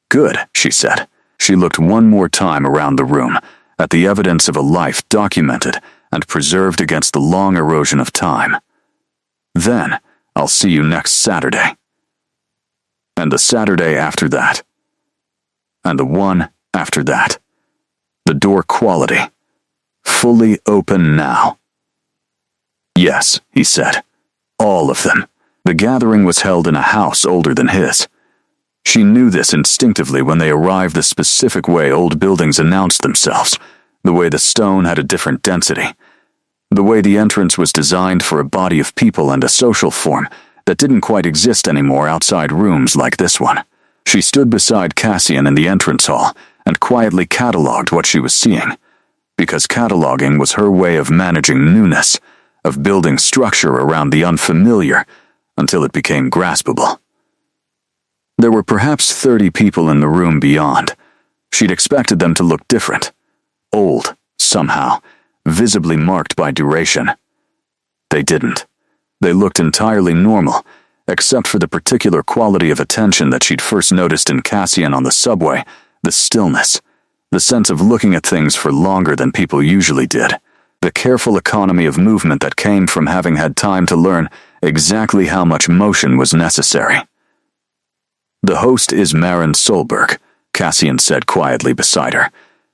Good, she said. She looked one more time around the room, at the evidence of a life documented and preserved against the long erosion of time. Then, I'll see you next Saturday. And the Saturday after that. And the one after that. The door quality. Fully open now. Yes, he said. All of them. The gathering was held in a house older than his. She knew this instinctively when they arrived, the specific way old buildings announced themselves, the way the stone had a different density, the way the entrance was designed for a body of people and a social form that didn't quite exist anymore outside rooms like this one. She stood beside Cassian in the entrance hall and quietly cataloged what she was seeing, because cataloging was her way of managing newness, of building structure around the unfamiliar until it became graspable. There were perhaps 30 people in the room beyond. She'd expected them to look different, old, somehow, visibly marked by duration. They didn't. They looked entirely normal, except for the particular quality of attention that she'd first noticed in Cassian on the subway, the stillness, the sense of looking at things for longer than people usually did, the careful economy of movement that came from having had time to learn exactly how much motion was necessary. "The host is Maren Solberg," Cassian said quietly beside her.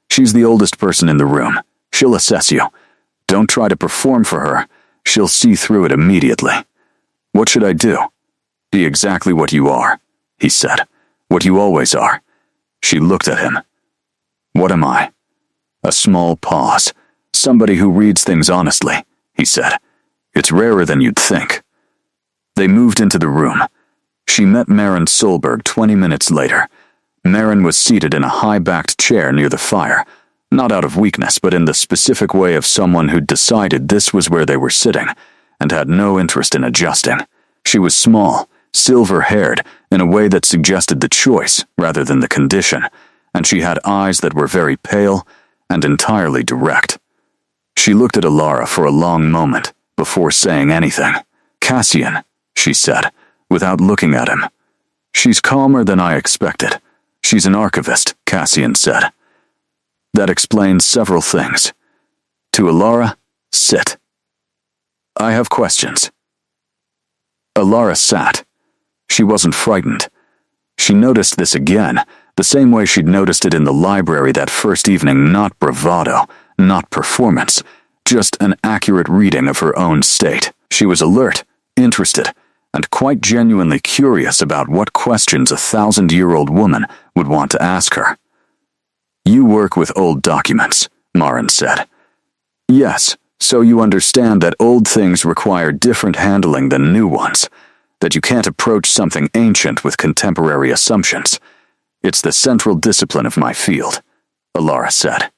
"She's the oldest person in the room. She'll assess you. Don't try to perform for her. She'll see through it immediately." "What should I do?" "Be exactly what you are," he said. "What you always are." She looked at him. "What am I?" A small pause. "Somebody who reads things honestly," he said. "It's rarer than you'd think." They moved into the room. She met Maren Solberg 20 minutes later. Maren was seated in a high-backed chair near the fire, not out of weakness, but in the specific way of someone who'd decided this was where they were sitting, and had no interest in adjusting. She was small, silver-haired, in a way that suggested the choice rather than the condition, and she had eyes that were very pale and entirely direct. She looked at Alara for a long moment before saying anything. "Cassian," she said, without looking at him. "She's calmer than I expected. She's an archivist," Cassian said. "That explains several things. To Alara, sit. I have questions." Alara sat. She wasn't frightened. She noticed this again, the same way she'd noticed it in the library that first evening, not bravado, not performance, just an accurate reading of her own state. She was alert, interested, and quite genuinely curious about what questions a 1,000-year-old woman would want to ask her. "You work with old documents," Maren said. "Yes, so you understand that old things require different handling than new ones, that you can't approach something ancient with contemporary assumptions. It's the central discipline of my field," Alara said.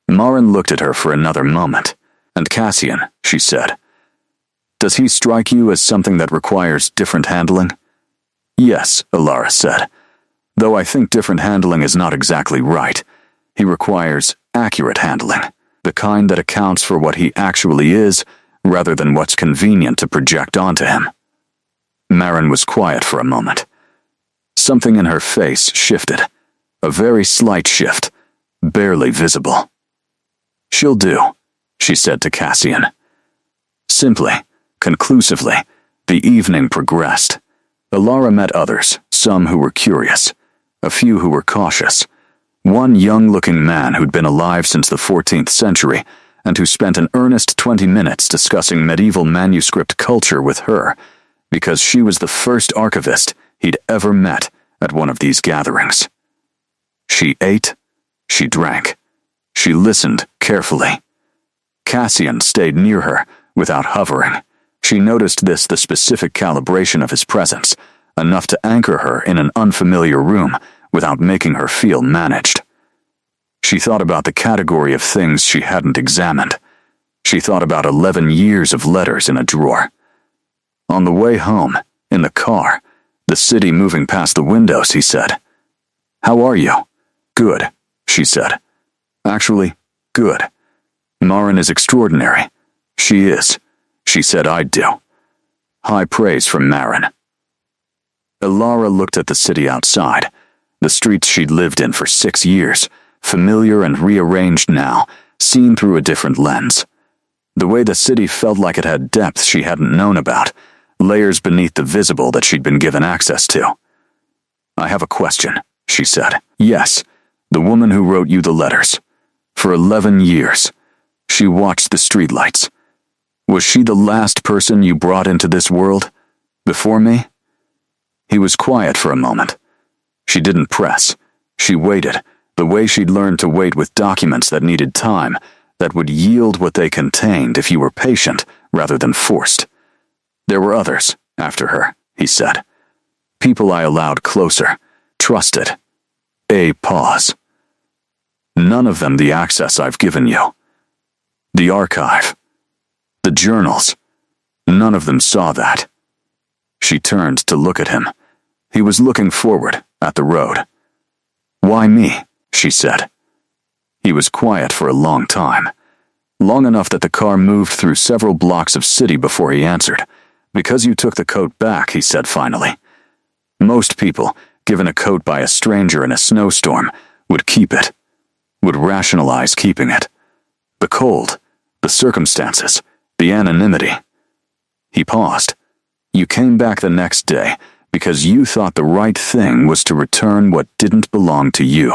Maren looked at her for another moment. "And Cassian," she said. "Does he strike you as something that requires different handling?" "Yes," Alara said. "Though I think different handling is not exactly right. He requires accurate handling, the kind that accounts for what he actually is, rather than what's convenient to project onto him." Maren was quiet for a moment. Something in her face shifted, a very slight shift, barely visible. "She'll do," she said to Cassian. Simply, conclusively, the evening progressed. Alara met others, some who were curious, a few who were cautious. One young-looking man who'd been alive since the 14th century, and who spent an earnest 20 minutes discussing medieval manuscript culture with her, because she was the first archivist he'd ever met at one of these gatherings. She ate, she drank, she listened carefully. Cassian stayed near her, without hovering. She noticed the specific calibration of his presence, enough to anchor her in an unfamiliar room without making her feel managed. She thought about the category of things she hadn't examined. She thought about 11 years of letters in a drawer. On the way home, in the car, the city moving past the windows, he said, "How are you?" "Good," she said. "Actually, good. Maren is extraordinary. She is. She said I'd do." High praise from Maren. Alara looked at the city outside, the streets she'd lived in for 6 years, familiar and rearranged now, seen through a different lens. The way the city felt like it had depths she hadn't known about, layers beneath the visible that she'd been given access to. "I have a question," she said. "Yes, the woman who wrote you the letters. For 11 years, she watched the streetlights. Was she the last person you brought into this world? Before me?" He was quiet for a moment. She didn't press. She waited, the way she'd learned to wait with documents that needed time, that would yield what they contained if you were patient rather than forced. "There were others, after her," he said. "People I allowed closer, trusted." A pause. "None of them the access I've given you. The archive. The journals. None of them saw that." She turned to look at him. He was looking forward, at the road. "Why me?" she said. He was quiet for a long time. Long enough that the car moved through several blocks of city before he answered. "Because you took the coat back," he said finally. "Most people, given a coat by a stranger in a snowstorm, would keep it, would rationalize keeping it. The cold, the circumstances, the anonymity. He paused. You came back the next day because you thought the right thing was to return what didn't belong to you.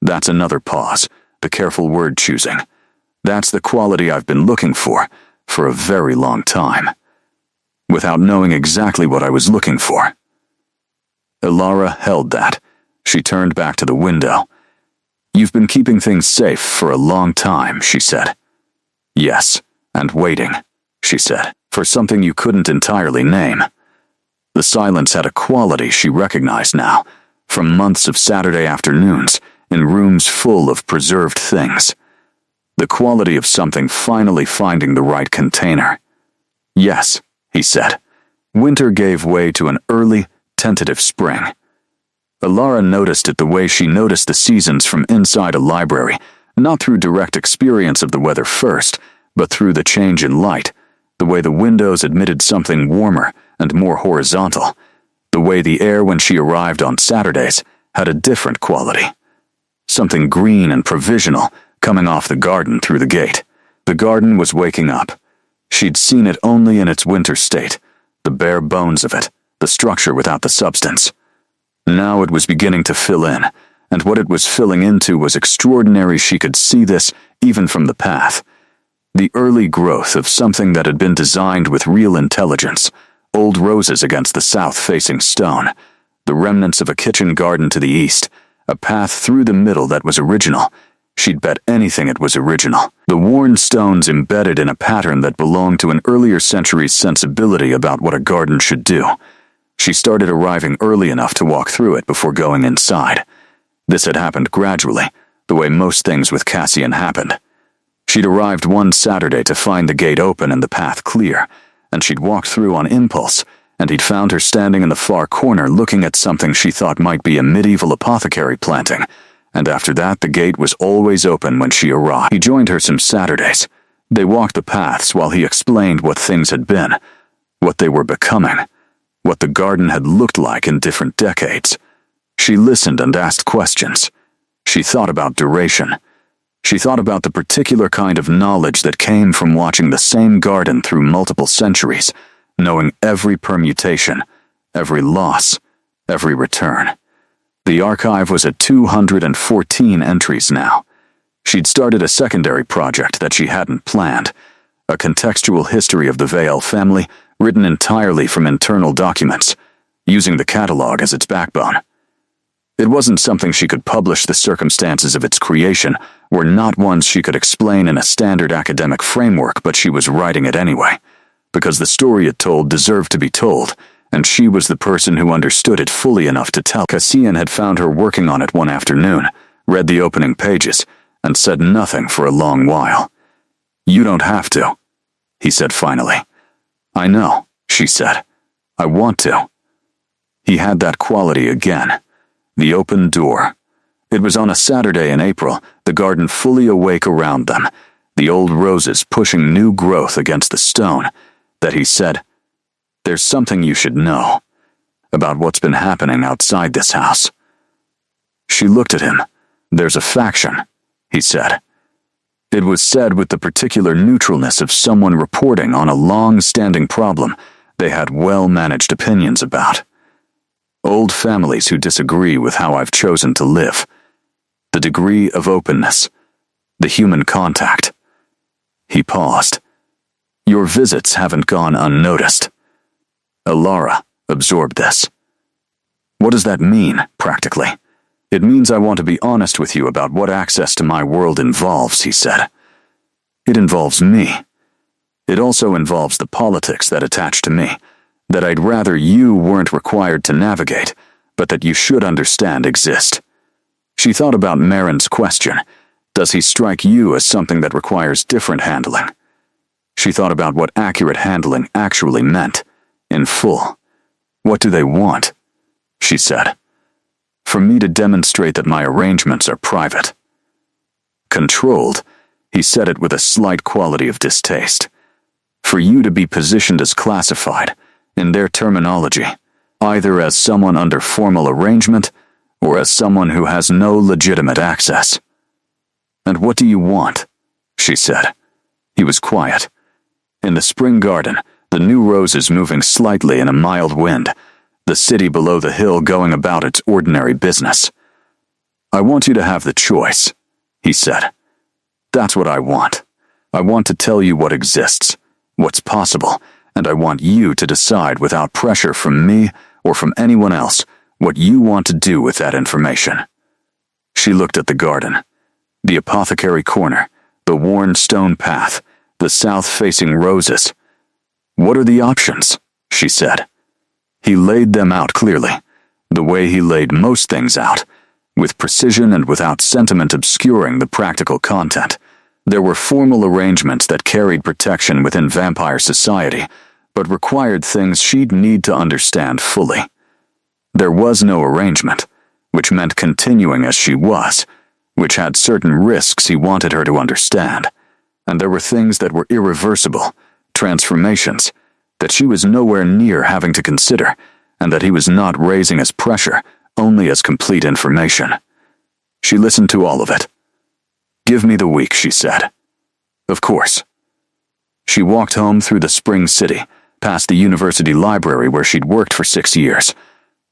That's another pause, the careful word choosing. That's the quality I've been looking for a very long time, without knowing exactly what I was looking for. Ilara held that. She turned back to the window. You've been keeping things safe for a long time, she said. Yes, and waiting, she said, for something you couldn't entirely name. The silence had a quality she recognized now, from months of Saturday afternoons in rooms full of preserved things. The quality of something finally finding the right container. Yes, he said. Winter gave way to an early, tentative spring. Ilara noticed it the way she noticed the seasons from inside a library, not through direct experience of the weather first, but through the change in light, the way the windows admitted something warmer and more horizontal, the way the air when she arrived on Saturdays had a different quality. Something green and provisional coming off the garden through the gate. The garden was waking up. She'd seen it only in its winter state, the bare bones of it, the structure without the substance. Now it was beginning to fill in, and what it was filling into was extraordinary. She could see this even from the path. The early growth of something that had been designed with real intelligence, old roses against the south-facing stone, the remnants of a kitchen garden to the east, a path through the middle that was original. She'd bet anything it was original. The worn stones embedded in a pattern that belonged to an earlier century's sensibility about what a garden should do. She started arriving early enough to walk through it before going inside. This had happened gradually, the way most things with Cassian happened. She'd arrived one Saturday to find the gate open and the path clear, and she'd walked through on impulse, and he'd found her standing in the far corner looking at something she thought might be a medieval apothecary planting, and after that the gate was always open when she arrived. He joined her some Saturdays. They walked the paths while he explained what things had been, what they were becoming, what the garden had looked like in different decades. She listened and asked questions. She thought about duration. She thought about the particular kind of knowledge that came from watching the same garden through multiple centuries, knowing every permutation, every loss, every return. The archive was at 214 entries now. She'd started a secondary project that she hadn't planned, a contextual history of the Vale family written entirely from internal documents, using the catalog as its backbone. It wasn't something she could publish. The circumstances of its creation were not ones she could explain in a standard academic framework, but she was writing it anyway, because the story it told deserved to be told, and she was the person who understood it fully enough to tell. Cassian had found her working on it one afternoon, read the opening pages, and said nothing for a long while. You don't have to, he said finally. I know, she said. I want to. He had that quality again. The open door. It was on a Saturday in April, the garden fully awake around them, the old roses pushing new growth against the stone, that he said, There's something you should know about what's been happening outside this house. She looked at him. There's a faction, he said. It was said with the particular neutralness of someone reporting on a long-standing problem they had well-managed opinions about. Old families who disagree with how I've chosen to live. The degree of openness. The human contact. He paused. Your visits haven't gone unnoticed. Ilara absorbed this. What does that mean, practically? It means I want to be honest with you about what access to my world involves, he said. It involves me. It also involves the politics that attach to me, that I'd rather you weren't required to navigate, but that you should understand exist. She thought about Marin's question. Does he strike you as something that requires different handling? She thought about what accurate handling actually meant, in full. What do they want? She said. For me to demonstrate that my arrangements are private. Controlled, he said it with a slight quality of distaste. For you to be positioned as classified, in their terminology, either as someone under formal arrangement or as someone who has no legitimate access. And what do you want? she said. He was quiet. In the spring garden, the new roses moving slightly in a mild wind, the city below the hill going about its ordinary business. I want you to have the choice, he said. That's what I want. I want to tell you what exists, what's possible, and I want you to decide without pressure from me or from anyone else what you want to do with that information. She looked at the garden, the apothecary corner, the worn stone path, the south-facing roses. What are the options? She said. He laid them out clearly, the way he laid most things out, with precision and without sentiment obscuring the practical content. There were formal arrangements that carried protection within vampire society, but required things she'd need to understand fully. There was no arrangement, which meant continuing as she was, which had certain risks he wanted her to understand, and there were things that were irreversible, transformations, that she was nowhere near having to consider, and that he was not raising as pressure, only as complete information. She listened to all of it. Give me the week, she said. Of course. She walked home through the spring city, past the university library where she'd worked for 6 years,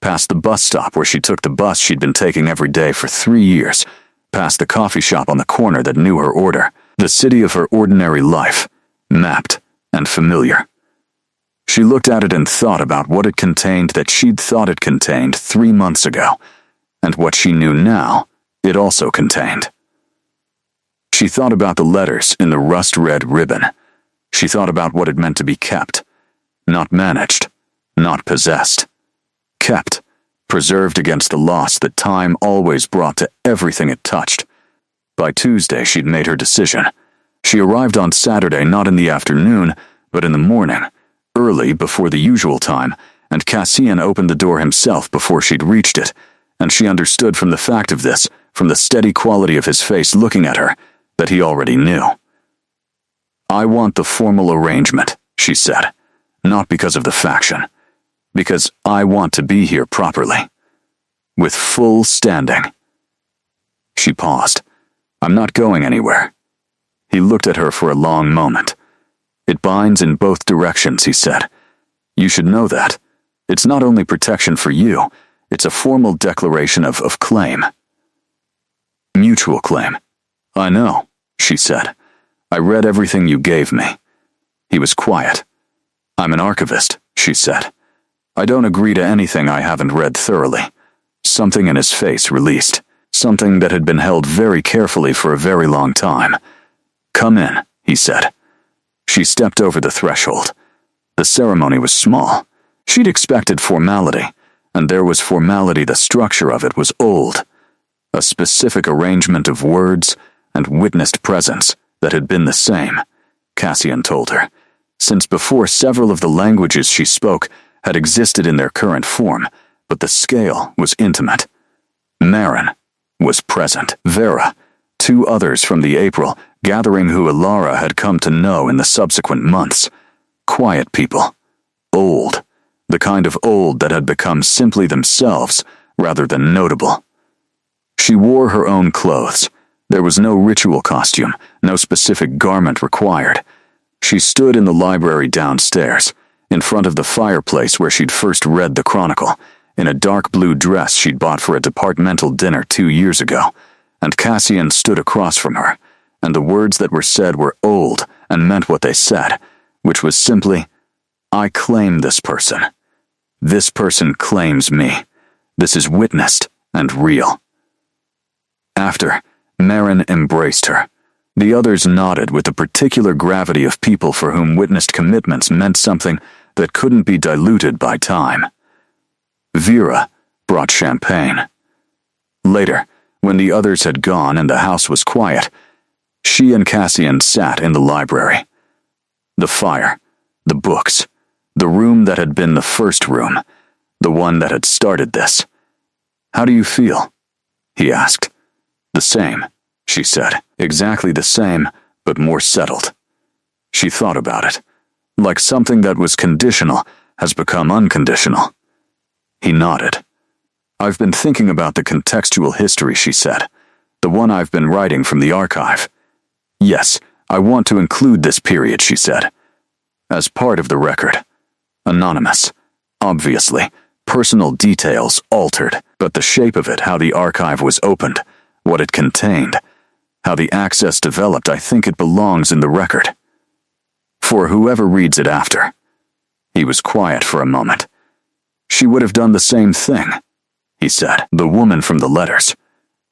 past the bus stop where she took the bus she'd been taking every day for 3 years, past the coffee shop on the corner that knew her order, the city of her ordinary life, mapped and familiar. She looked at it and thought about what it contained that she'd thought it contained 3 months ago, and what she knew now it also contained. She thought about the letters in the rust-red ribbon. She thought about what it meant to be kept, not managed, not possessed. Kept, preserved against the loss that time always brought to everything it touched. By Tuesday, she'd made her decision. She arrived on Saturday not in the afternoon, but in the morning, early before the usual time, and Cassian opened the door himself before she'd reached it, and she understood from the fact of this, from the steady quality of his face looking at her, that he already knew. I want the formal arrangement, she said, not because of the faction, because I want to be here properly, with full standing. She paused. I'm not going anywhere. He looked at her for a long moment. It binds in both directions, he said. You should know that. It's not only protection for you, it's a formal declaration of claim. Mutual claim. I know, she said. I read everything you gave me. He was quiet. I'm an archivist, she said. I don't agree to anything I haven't read thoroughly. Something in his face released, something that had been held very carefully for a very long time. Come in, he said. She stepped over the threshold. The ceremony was small. She'd expected formality, and there was formality. The structure of it was old. A specific arrangement of words and witnessed presence that had been the same, Cassian told her, since before several of the languages she spoke had existed in their current form, but the scale was intimate. Marin was present. Vera, 2 others from the April gathering who Ilara had come to know in the subsequent months. Quiet people. Old. The kind of old that had become simply themselves rather than notable. She wore her own clothes. There was no ritual costume, no specific garment required. She stood in the library downstairs, in front of the fireplace where she'd first read the Chronicle, in a dark blue dress she'd bought for a departmental dinner 2 years ago, and Cassian stood across from her, and the words that were said were old and meant what they said, which was simply, I claim this person. This person claims me. This is witnessed and real. After, Marin embraced her. The others nodded with the particular gravity of people for whom witnessed commitments meant something that couldn't be diluted by time. Vera brought champagne. Later, when the others had gone and the house was quiet, she and Cassian sat in the library. The fire, the books, the room that had been the first room, the one that had started this. How do you feel? He asked. The same, she said. Exactly the same, but more settled. She thought about it. Like something that was conditional has become unconditional. He nodded. I've been thinking about the contextual history, she said. The one I've been writing from the archive. Yes, I want to include this period, she said, as part of the record. Anonymous. Obviously, personal details altered, but the shape of it, how the archive was opened, what it contained, how the access developed, I think it belongs in the record. For whoever reads it after. He was quiet for a moment. She would have done the same thing, he said, the woman from the letters.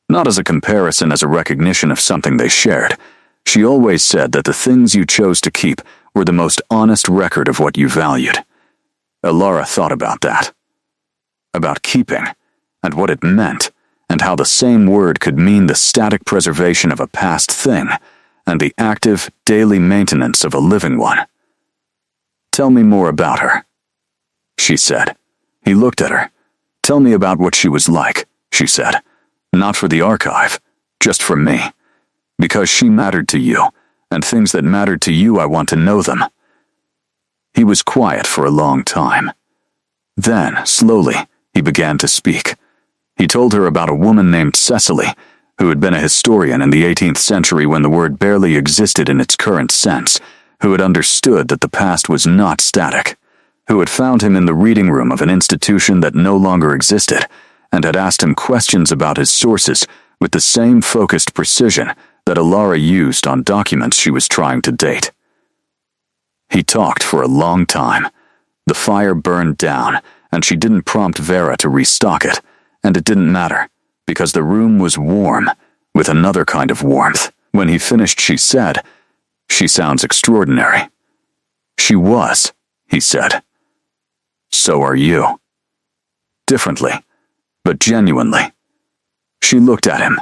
Not as a comparison, as a recognition of something they shared. She always said that the things you chose to keep were the most honest record of what you valued. Alara thought about that. About keeping, and what it meant, and how the same word could mean the static preservation of a past thing, and the active, daily maintenance of a living one. Tell me more about her, she said. He looked at her. Tell me about what she was like, she said. Not for the archive, just for me. Because she mattered to you, and things that mattered to you, I want to know them. He was quiet for a long time. Then, slowly, he began to speak. He told her about a woman named Cecily, who had been a historian in the 18th century when the word barely existed in its current sense, who had understood that the past was not static, who had found him in the reading room of an institution that no longer existed, and had asked him questions about his sources with the same focused precision that Alara used on documents she was trying to date. He talked for a long time. The fire burned down, and she didn't prompt Vera to restock it, and it didn't matter, because the room was warm, with another kind of warmth. When he finished, she said, "She sounds extraordinary." She was, he said. So are you. Differently, but genuinely. She looked at him.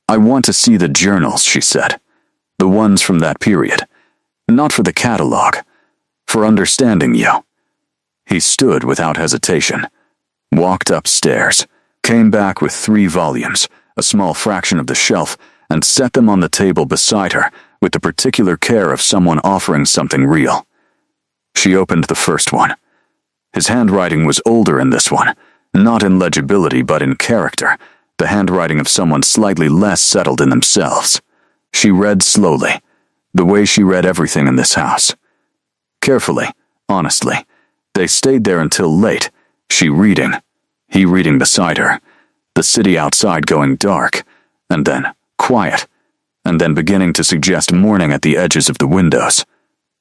I want to see the journals, she said. The ones from that period. Not for the catalog. For understanding you. He stood without hesitation. Walked upstairs. Came back with 3 volumes, a small fraction of the shelf, and set them on the table beside her, with the particular care of someone offering something real. She opened the first one. His handwriting was older in this one, not in legibility but in character, the handwriting of someone slightly less settled in themselves. She read slowly, the way she read everything in this house. Carefully, honestly. They stayed there until late, she reading, he reading beside her, the city outside going dark, and then quiet, and then beginning to suggest morning at the edges of the windows.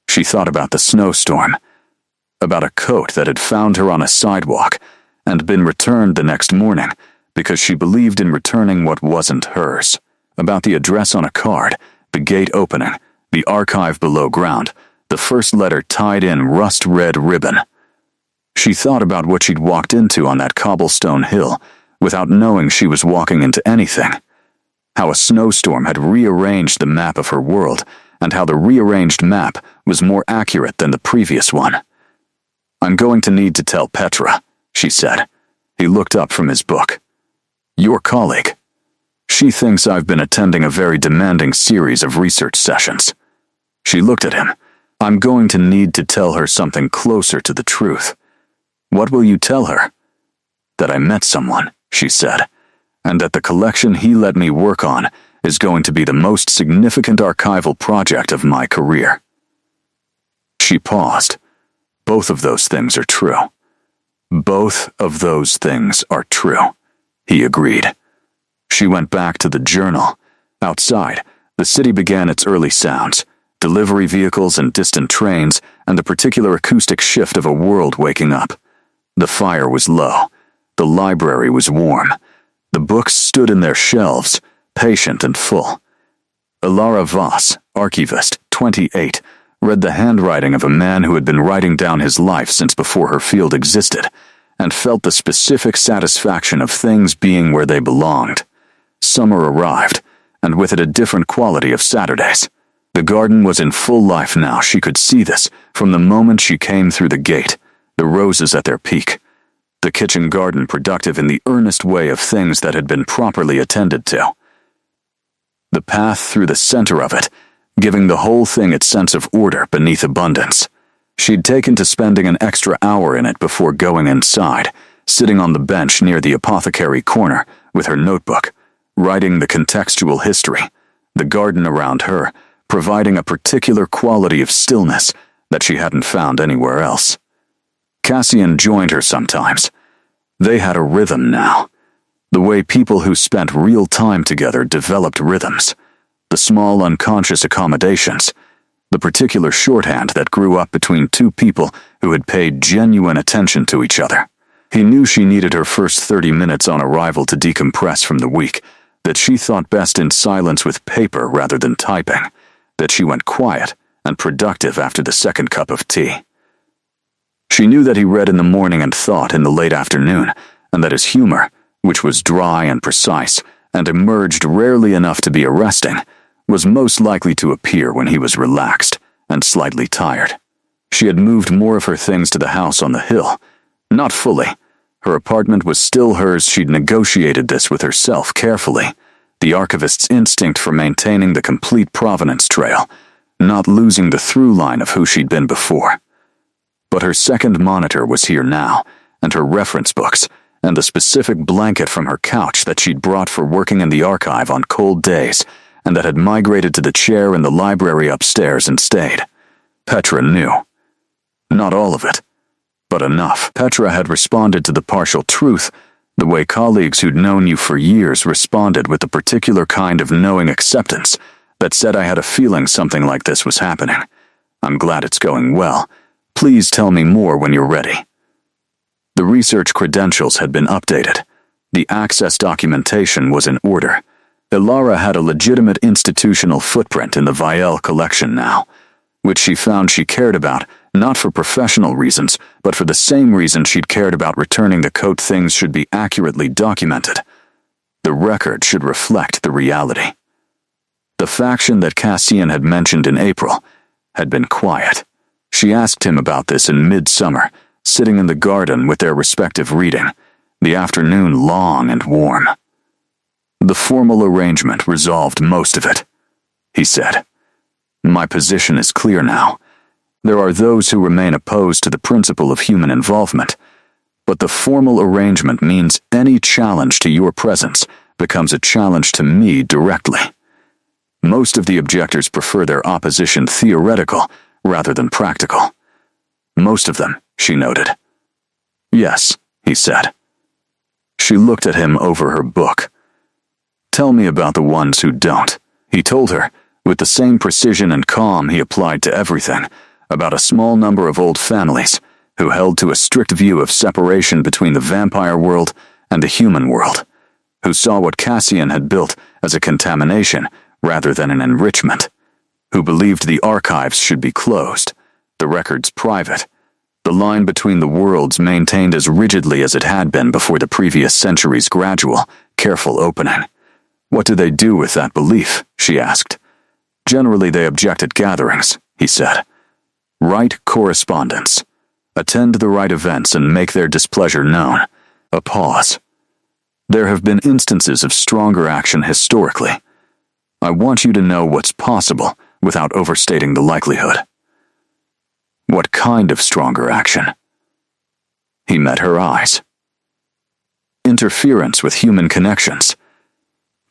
She thought about the snowstorm, about a coat that had found her on a sidewalk and been returned the next morning because she believed in returning what wasn't hers, about the address on a card, the gate opening, the archive below ground, the first letter tied in rust-red ribbon. She thought about what she'd walked into on that cobblestone hill without knowing she was walking into anything. How a snowstorm had rearranged the map of her world, and how the rearranged map was more accurate than the previous one. I'm going to need to tell Petra, she said. He looked up from his book. Your colleague. She thinks I've been attending a very demanding series of research sessions. She looked at him. I'm going to need to tell her something closer to the truth. What will you tell her? That I met someone, she said, and that the collection he let me work on is going to be the most significant archival project of my career. She paused. Both of those things are true. Both of those things are true, he agreed. She went back to the journal. Outside, the city began its early sounds, delivery vehicles and distant trains, and the particular acoustic shift of a world waking up. The fire was low. The library was warm. The books stood in their shelves, patient and full. Alara Voss, archivist, 28, read the handwriting of a man who had been writing down his life since before her field existed, and felt the specific satisfaction of things being where they belonged. Summer arrived, and with it a different quality of Saturdays. The garden was in full life now, she could see this, from the moment she came through the gate, the roses at their peak. The kitchen garden productive in the earnest way of things that had been properly attended to. The path through the center of it, giving the whole thing its sense of order beneath abundance. She'd taken to spending an extra hour in it before going inside, sitting on the bench near the apothecary corner with her notebook, writing the contextual history, the garden around her, providing a particular quality of stillness that she hadn't found anywhere else. Cassian joined her sometimes. They had a rhythm now. The way people who spent real time together developed rhythms. The small unconscious accommodations. The particular shorthand that grew up between two people who had paid genuine attention to each other. He knew she needed her first 30 minutes on arrival to decompress from the week, that she thought best in silence with paper rather than typing, that she went quiet and productive after the second cup of tea. She knew that he read in the morning and thought in the late afternoon, and that his humor, which was dry and precise and emerged rarely enough to be arresting, was most likely to appear when he was relaxed and slightly tired. She had moved more of her things to the house on the hill. Not fully. Her apartment was still hers. She'd negotiated this with herself carefully. The archivist's instinct for maintaining the complete provenance trail, not losing the through line of who she'd been before. But her second monitor was here now, and her reference books, and the specific blanket from her couch that she'd brought for working in the archive on cold days, and that had migrated to the chair in the library upstairs and stayed. Petra knew. Not all of it, but enough. Petra had responded to the partial truth, the way colleagues who'd known you for years responded with the particular kind of knowing acceptance that said, I had a feeling something like this was happening. I'm glad it's going well. Please tell me more when you're ready. The research credentials had been updated. The access documentation was in order. Ilara had a legitimate institutional footprint in the Vielle collection now, which she found she cared about, not for professional reasons, but for the same reason she'd cared about returning the coat. Things should be accurately documented. The record should reflect the reality. The faction that Cassian had mentioned in April had been quiet. She asked him about this in midsummer, sitting in the garden with their respective reading, the afternoon long and warm. The formal arrangement resolved most of it, he said. My position is clear now. There are those who remain opposed to the principle of human involvement, but the formal arrangement means any challenge to your presence becomes a challenge to me directly. Most of the objectors prefer their opposition theoretical rather than practical. Most of them, she noted. Yes, he said. She looked at him over her book. Tell me about the ones who don't, he told her, with the same precision and calm he applied to everything, about a small number of old families who held to a strict view of separation between the vampire world and the human world, who saw what Cassian had built as a contamination rather than an enrichment, who believed the archives should be closed, the records private, the line between the worlds maintained as rigidly as it had been before the previous century's gradual, careful opening. What do they do with that belief? She asked. Generally they object at gatherings, he said. Write correspondence. Attend the right events and make their displeasure known. A pause. There have been instances of stronger action historically. I want you to know what's possible without overstating the likelihood. What kind of stronger action? He met her eyes. Interference with human connections.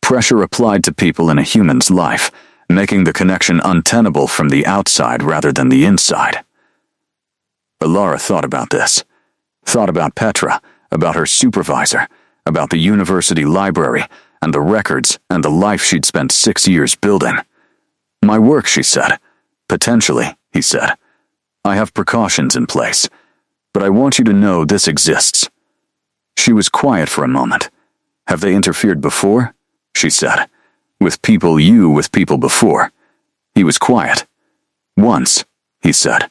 Pressure applied to people in a human's life, making the connection untenable from the outside rather than the inside. Ilara thought about this. Thought about Petra, about her supervisor, about the university library, and the records and the life she'd spent 6 years building. My work, she said. Potentially, he said. I have precautions in place, but I want you to know this exists. She was quiet for a moment. Have they interfered before? She said. With people before. He was quiet. Once, he said.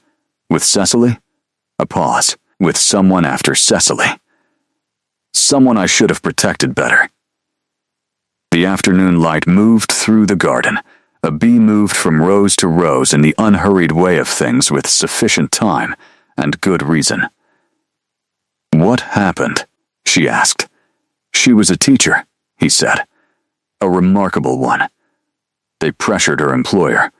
With Cecily? A pause. With someone after Cecily. Someone I should have protected better. The afternoon light moved through the garden. A bee moved from rose to rose in the unhurried way of things with sufficient time and good reason. What happened? She asked. She was a teacher, he said. A remarkable one. They pressured her employer,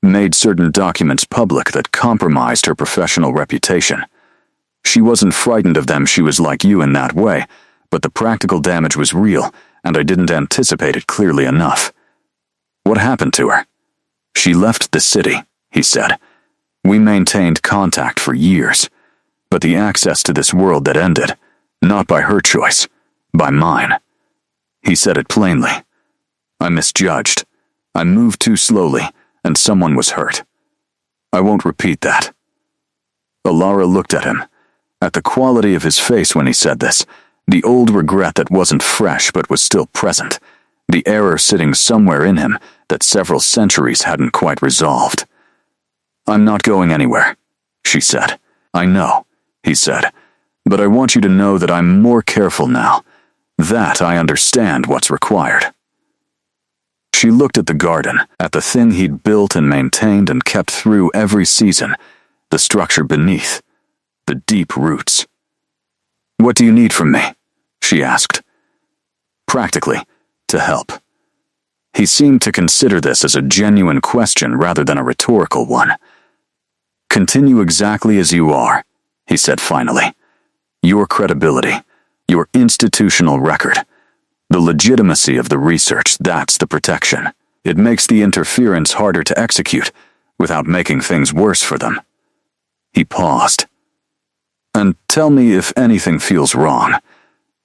made certain documents public that compromised her professional reputation. She wasn't frightened of them, she was like you in that way, but the practical damage was real, and I didn't anticipate it clearly enough. What happened to her? She left the city, he said. We maintained contact for years, but the access to this world that ended, not by her choice, by mine. He said it plainly. I misjudged. I moved too slowly, and someone was hurt. I won't repeat that. Alara looked at him, at the quality of his face when he said this, the old regret that wasn't fresh but was still present, the error sitting somewhere in him that several centuries hadn't quite resolved. I'm not going anywhere, she said. I know, he said, but I want you to know that I'm more careful now. That I understand what's required. She looked at the garden, at the thing he'd built and maintained and kept through every season, the structure beneath, the deep roots. What do you need from me? She asked. Practically, to help. He seemed to consider this as a genuine question rather than a rhetorical one. Continue exactly as you are, he said finally. Your credibility, your institutional record, the legitimacy of the research, that's the protection. It makes the interference harder to execute without making things worse for them. He paused. And tell me if anything feels wrong.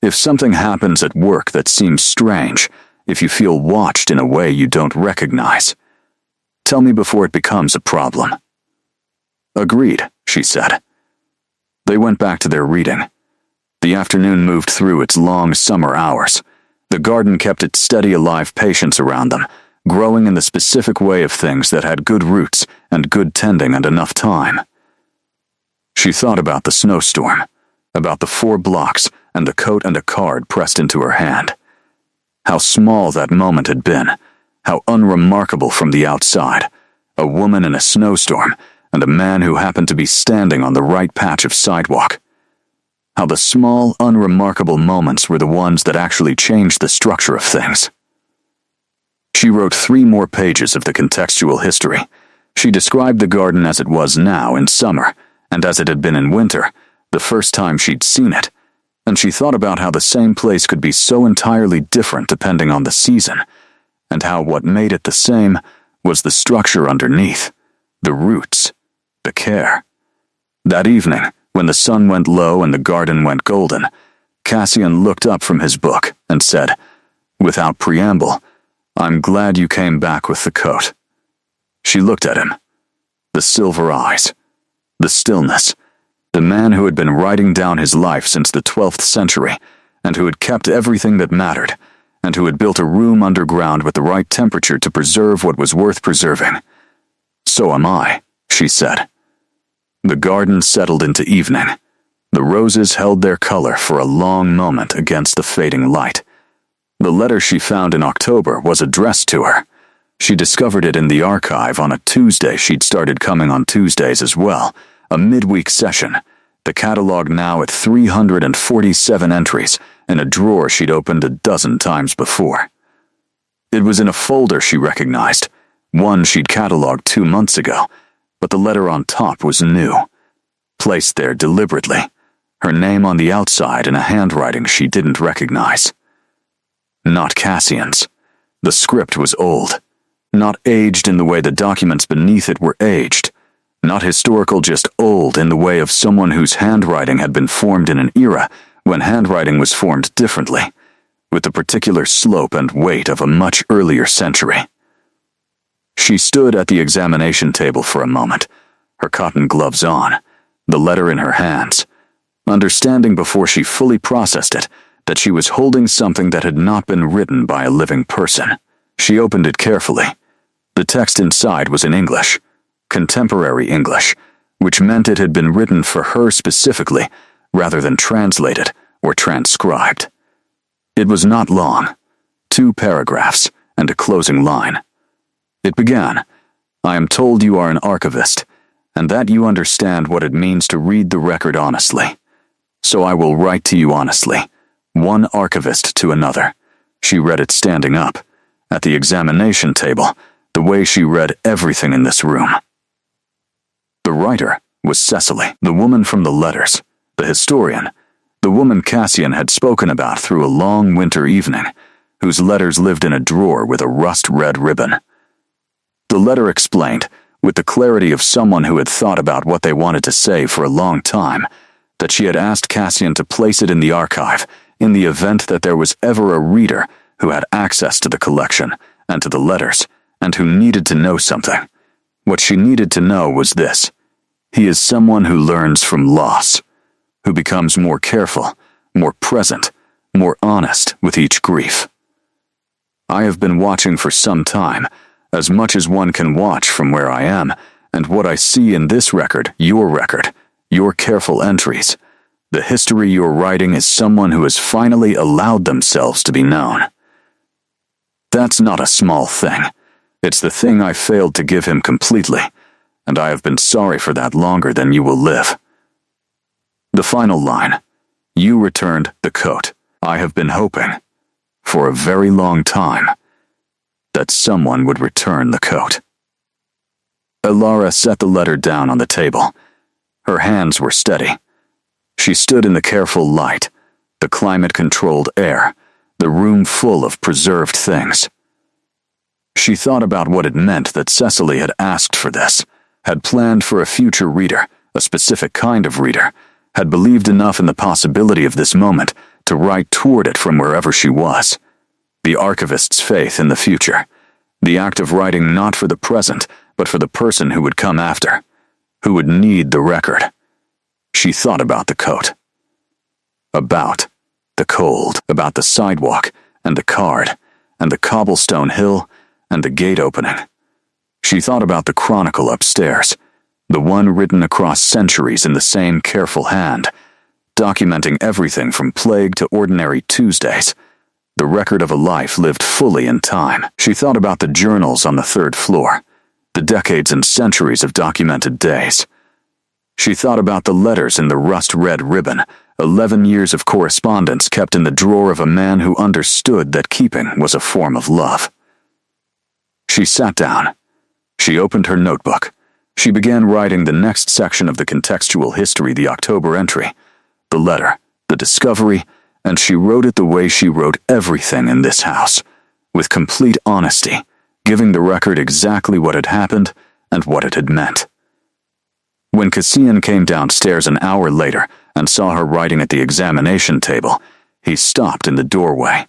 If something happens at work that seems strange, if you feel watched in a way you don't recognize. Tell me before it becomes a problem. Agreed, she said. They went back to their reading. The afternoon moved through its long summer hours. The garden kept its steady, alive patience around them, growing in the specific way of things that had good roots and good tending and enough time. She thought about the snowstorm, about the 4 blocks and the coat and a card pressed into her hand. How small that moment had been, how unremarkable from the outside, a woman in a snowstorm and a man who happened to be standing on the right patch of sidewalk. How the small, unremarkable moments were the ones that actually changed the structure of things. She wrote 3 more pages of the contextual history. She described the garden as it was now in summer, and as it had been in winter, the first time she'd seen it, and she thought about how the same place could be so entirely different depending on the season, and how what made it the same was the structure underneath, the roots, the care. That evening, when the sun went low and the garden went golden, Cassian looked up from his book and said, without preamble, I'm glad you came back with the coat. She looked at him. The silver eyes, the stillness, the man who had been writing down his life since the 12th century, and who had kept everything that mattered, and who had built a room underground with the right temperature to preserve what was worth preserving. So am I, she said. The garden settled into evening. The roses held their color for a long moment against the fading light. The letter she found in October was addressed to her. She discovered it in the archive on a Tuesday. She'd started coming on Tuesdays as well, a midweek session, the catalog now at 347 entries, in a drawer she'd opened a dozen times before. It was in a folder she recognized, one she'd cataloged 2 months ago, but the letter on top was new, placed there deliberately, her name on the outside in a handwriting she didn't recognize. Not Cassian's. The script was old, not aged in the way the documents beneath it were aged, not historical, just old in the way of someone whose handwriting had been formed in an era when handwriting was formed differently, with the particular slope and weight of a much earlier century. She stood at the examination table for a moment, her cotton gloves on, the letter in her hands, understanding before she fully processed it that she was holding something that had not been written by a living person. She opened it carefully. The text inside was in English, contemporary English, which meant it had been written for her specifically, rather than translated or transcribed. It was not long, 2 paragraphs and a closing line. It began, I am told you are an archivist, and that you understand what it means to read the record honestly. So I will write to you honestly, one archivist to another. She read it standing up, at the examination table, the way she read everything in this room. The writer was Cecily, the woman from the letters, the historian, the woman Cassian had spoken about through a long winter evening, whose letters lived in a drawer with a rust-red ribbon. The letter explained, with the clarity of someone who had thought about what they wanted to say for a long time, that she had asked Cassian to place it in the archive in the event that there was ever a reader who had access to the collection and to the letters, and who needed to know something. What she needed to know was this: he is someone who learns from loss, who becomes more careful, more present, more honest with each grief. I have been watching for some time, as much as one can watch from where I am, and what I see in this record, your careful entries, the history you're writing is someone who has finally allowed themselves to be known. That's not a small thing. It's the thing I failed to give him completely, and I have been sorry for that longer than you will live. The final line: you returned the coat. I have been hoping, for a very long time, that someone would return the coat. Alara set the letter down on the table. Her hands were steady. She stood in the careful light, the climate-controlled air, the room full of preserved things. She thought about what it meant that Cecily had asked for this, had planned for a future reader, a specific kind of reader, had believed enough in the possibility of this moment to write toward it from wherever she was. The archivist's faith in the future, the act of writing not for the present, but for the person who would come after, who would need the record. She thought about the coat. About the cold, about the sidewalk, and the card, and the cobblestone hill, and the gate opening. She thought about the chronicle upstairs, the one written across centuries in the same careful hand, documenting everything from plague to ordinary Tuesdays, the record of a life lived fully in time. She thought about the journals on the third floor, the decades and centuries of documented days. She thought about the letters in the rust-red ribbon, 11 years of correspondence kept in the drawer of a man who understood that keeping was a form of love. She sat down. She opened her notebook. She began writing the next section of the contextual history, the October entry, the letter, the discovery, and she wrote it the way she wrote everything in this house, with complete honesty, giving the record exactly what had happened and what it had meant. When Cassian came downstairs an hour later and saw her writing at the examination table, he stopped in the doorway.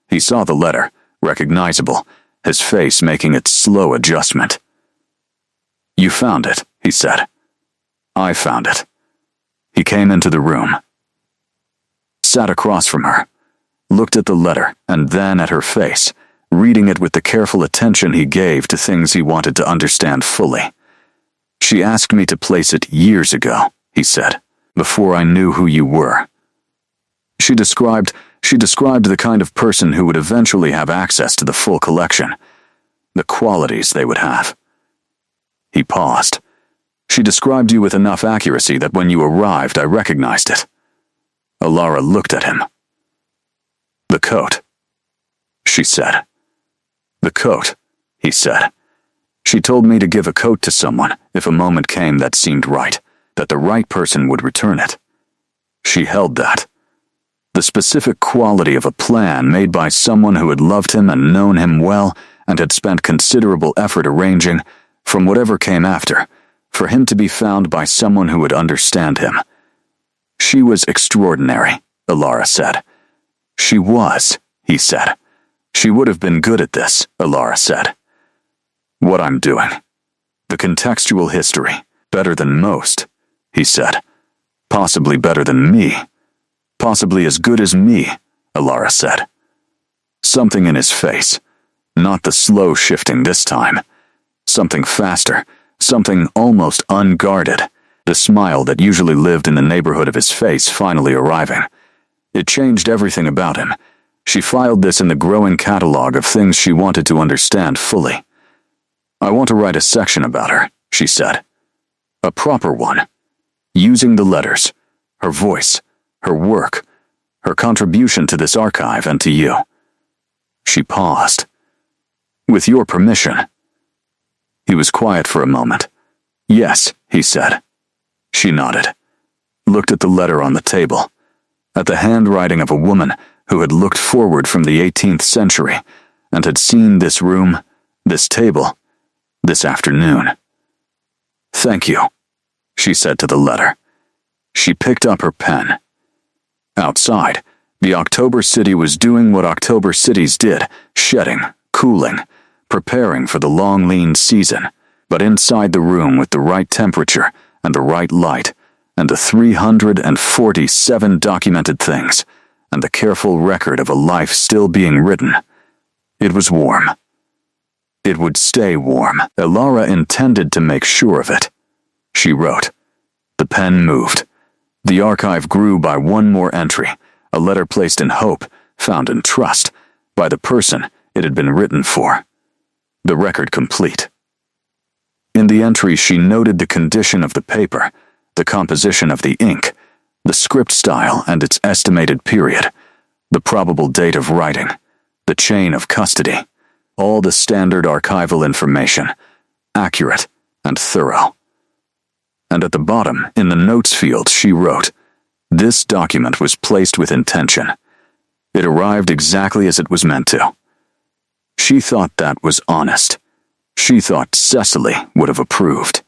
He saw the letter, recognizable, his face making its slow adjustment. "You found it," he said. "I found it." He came into the room, sat across from her, looked at the letter and then at her face, reading it with the careful attention he gave to things he wanted to understand fully. "She asked me to place it years ago," he said, "before I knew who you were." She described the kind of person who would eventually have access to the full collection, the qualities they would have. He paused. "She described you with enough accuracy that when you arrived I recognized it." Alara looked at him. "The coat," she said. "The coat," he said. "She told me to give a coat to someone if a moment came that seemed right, that the right person would return it. She held that. The specific quality of a plan made by someone who had loved him and known him well and had spent considerable effort arranging, from whatever came after, for him to be found by someone who would understand him. She was extraordinary," Alara said. "She was," he said. "She would have been good at this," Alara said. "What I'm doing. The contextual history. Better than most," he said. "Possibly better than me. Possibly as good as me," Alara said. Something in his face. Not the slow shifting this time. Something faster. Something almost unguarded. The smile that usually lived in the neighborhood of his face finally arriving. It changed everything about him. She filed this in the growing catalog of things she wanted to understand fully. "I want to write a section about her," she said. "A proper one. Using the letters, her voice, her work, her contribution to this archive and to you." She paused. "With your permission." He was quiet for a moment. "Yes," he said. She nodded, looked at the letter on the table, at the handwriting of a woman who had looked forward from the 18th century and had seen this room, this table, this afternoon. Thank you, she said to the letter. She picked up her pen. Outside, the October City was doing what October cities did, shedding, cooling, preparing for the long lean season. But inside the room, with the right temperature and the right light, and the 347 documented things, and the careful record of a life still being written, it was warm. It would stay warm. Elara intended to make sure of it. She wrote. The pen moved. The archive grew by one more entry, a letter placed in hope, found in trust, by the person it had been written for. The record complete. In the entry, she noted the condition of the paper, the composition of the ink, the script style and its estimated period, the probable date of writing, the chain of custody, all the standard archival information, accurate and thorough. And at the bottom, in the notes field, she wrote, "This document was placed with intention. It arrived exactly as it was meant to." She thought that was honest. She thought Cecily would have approved.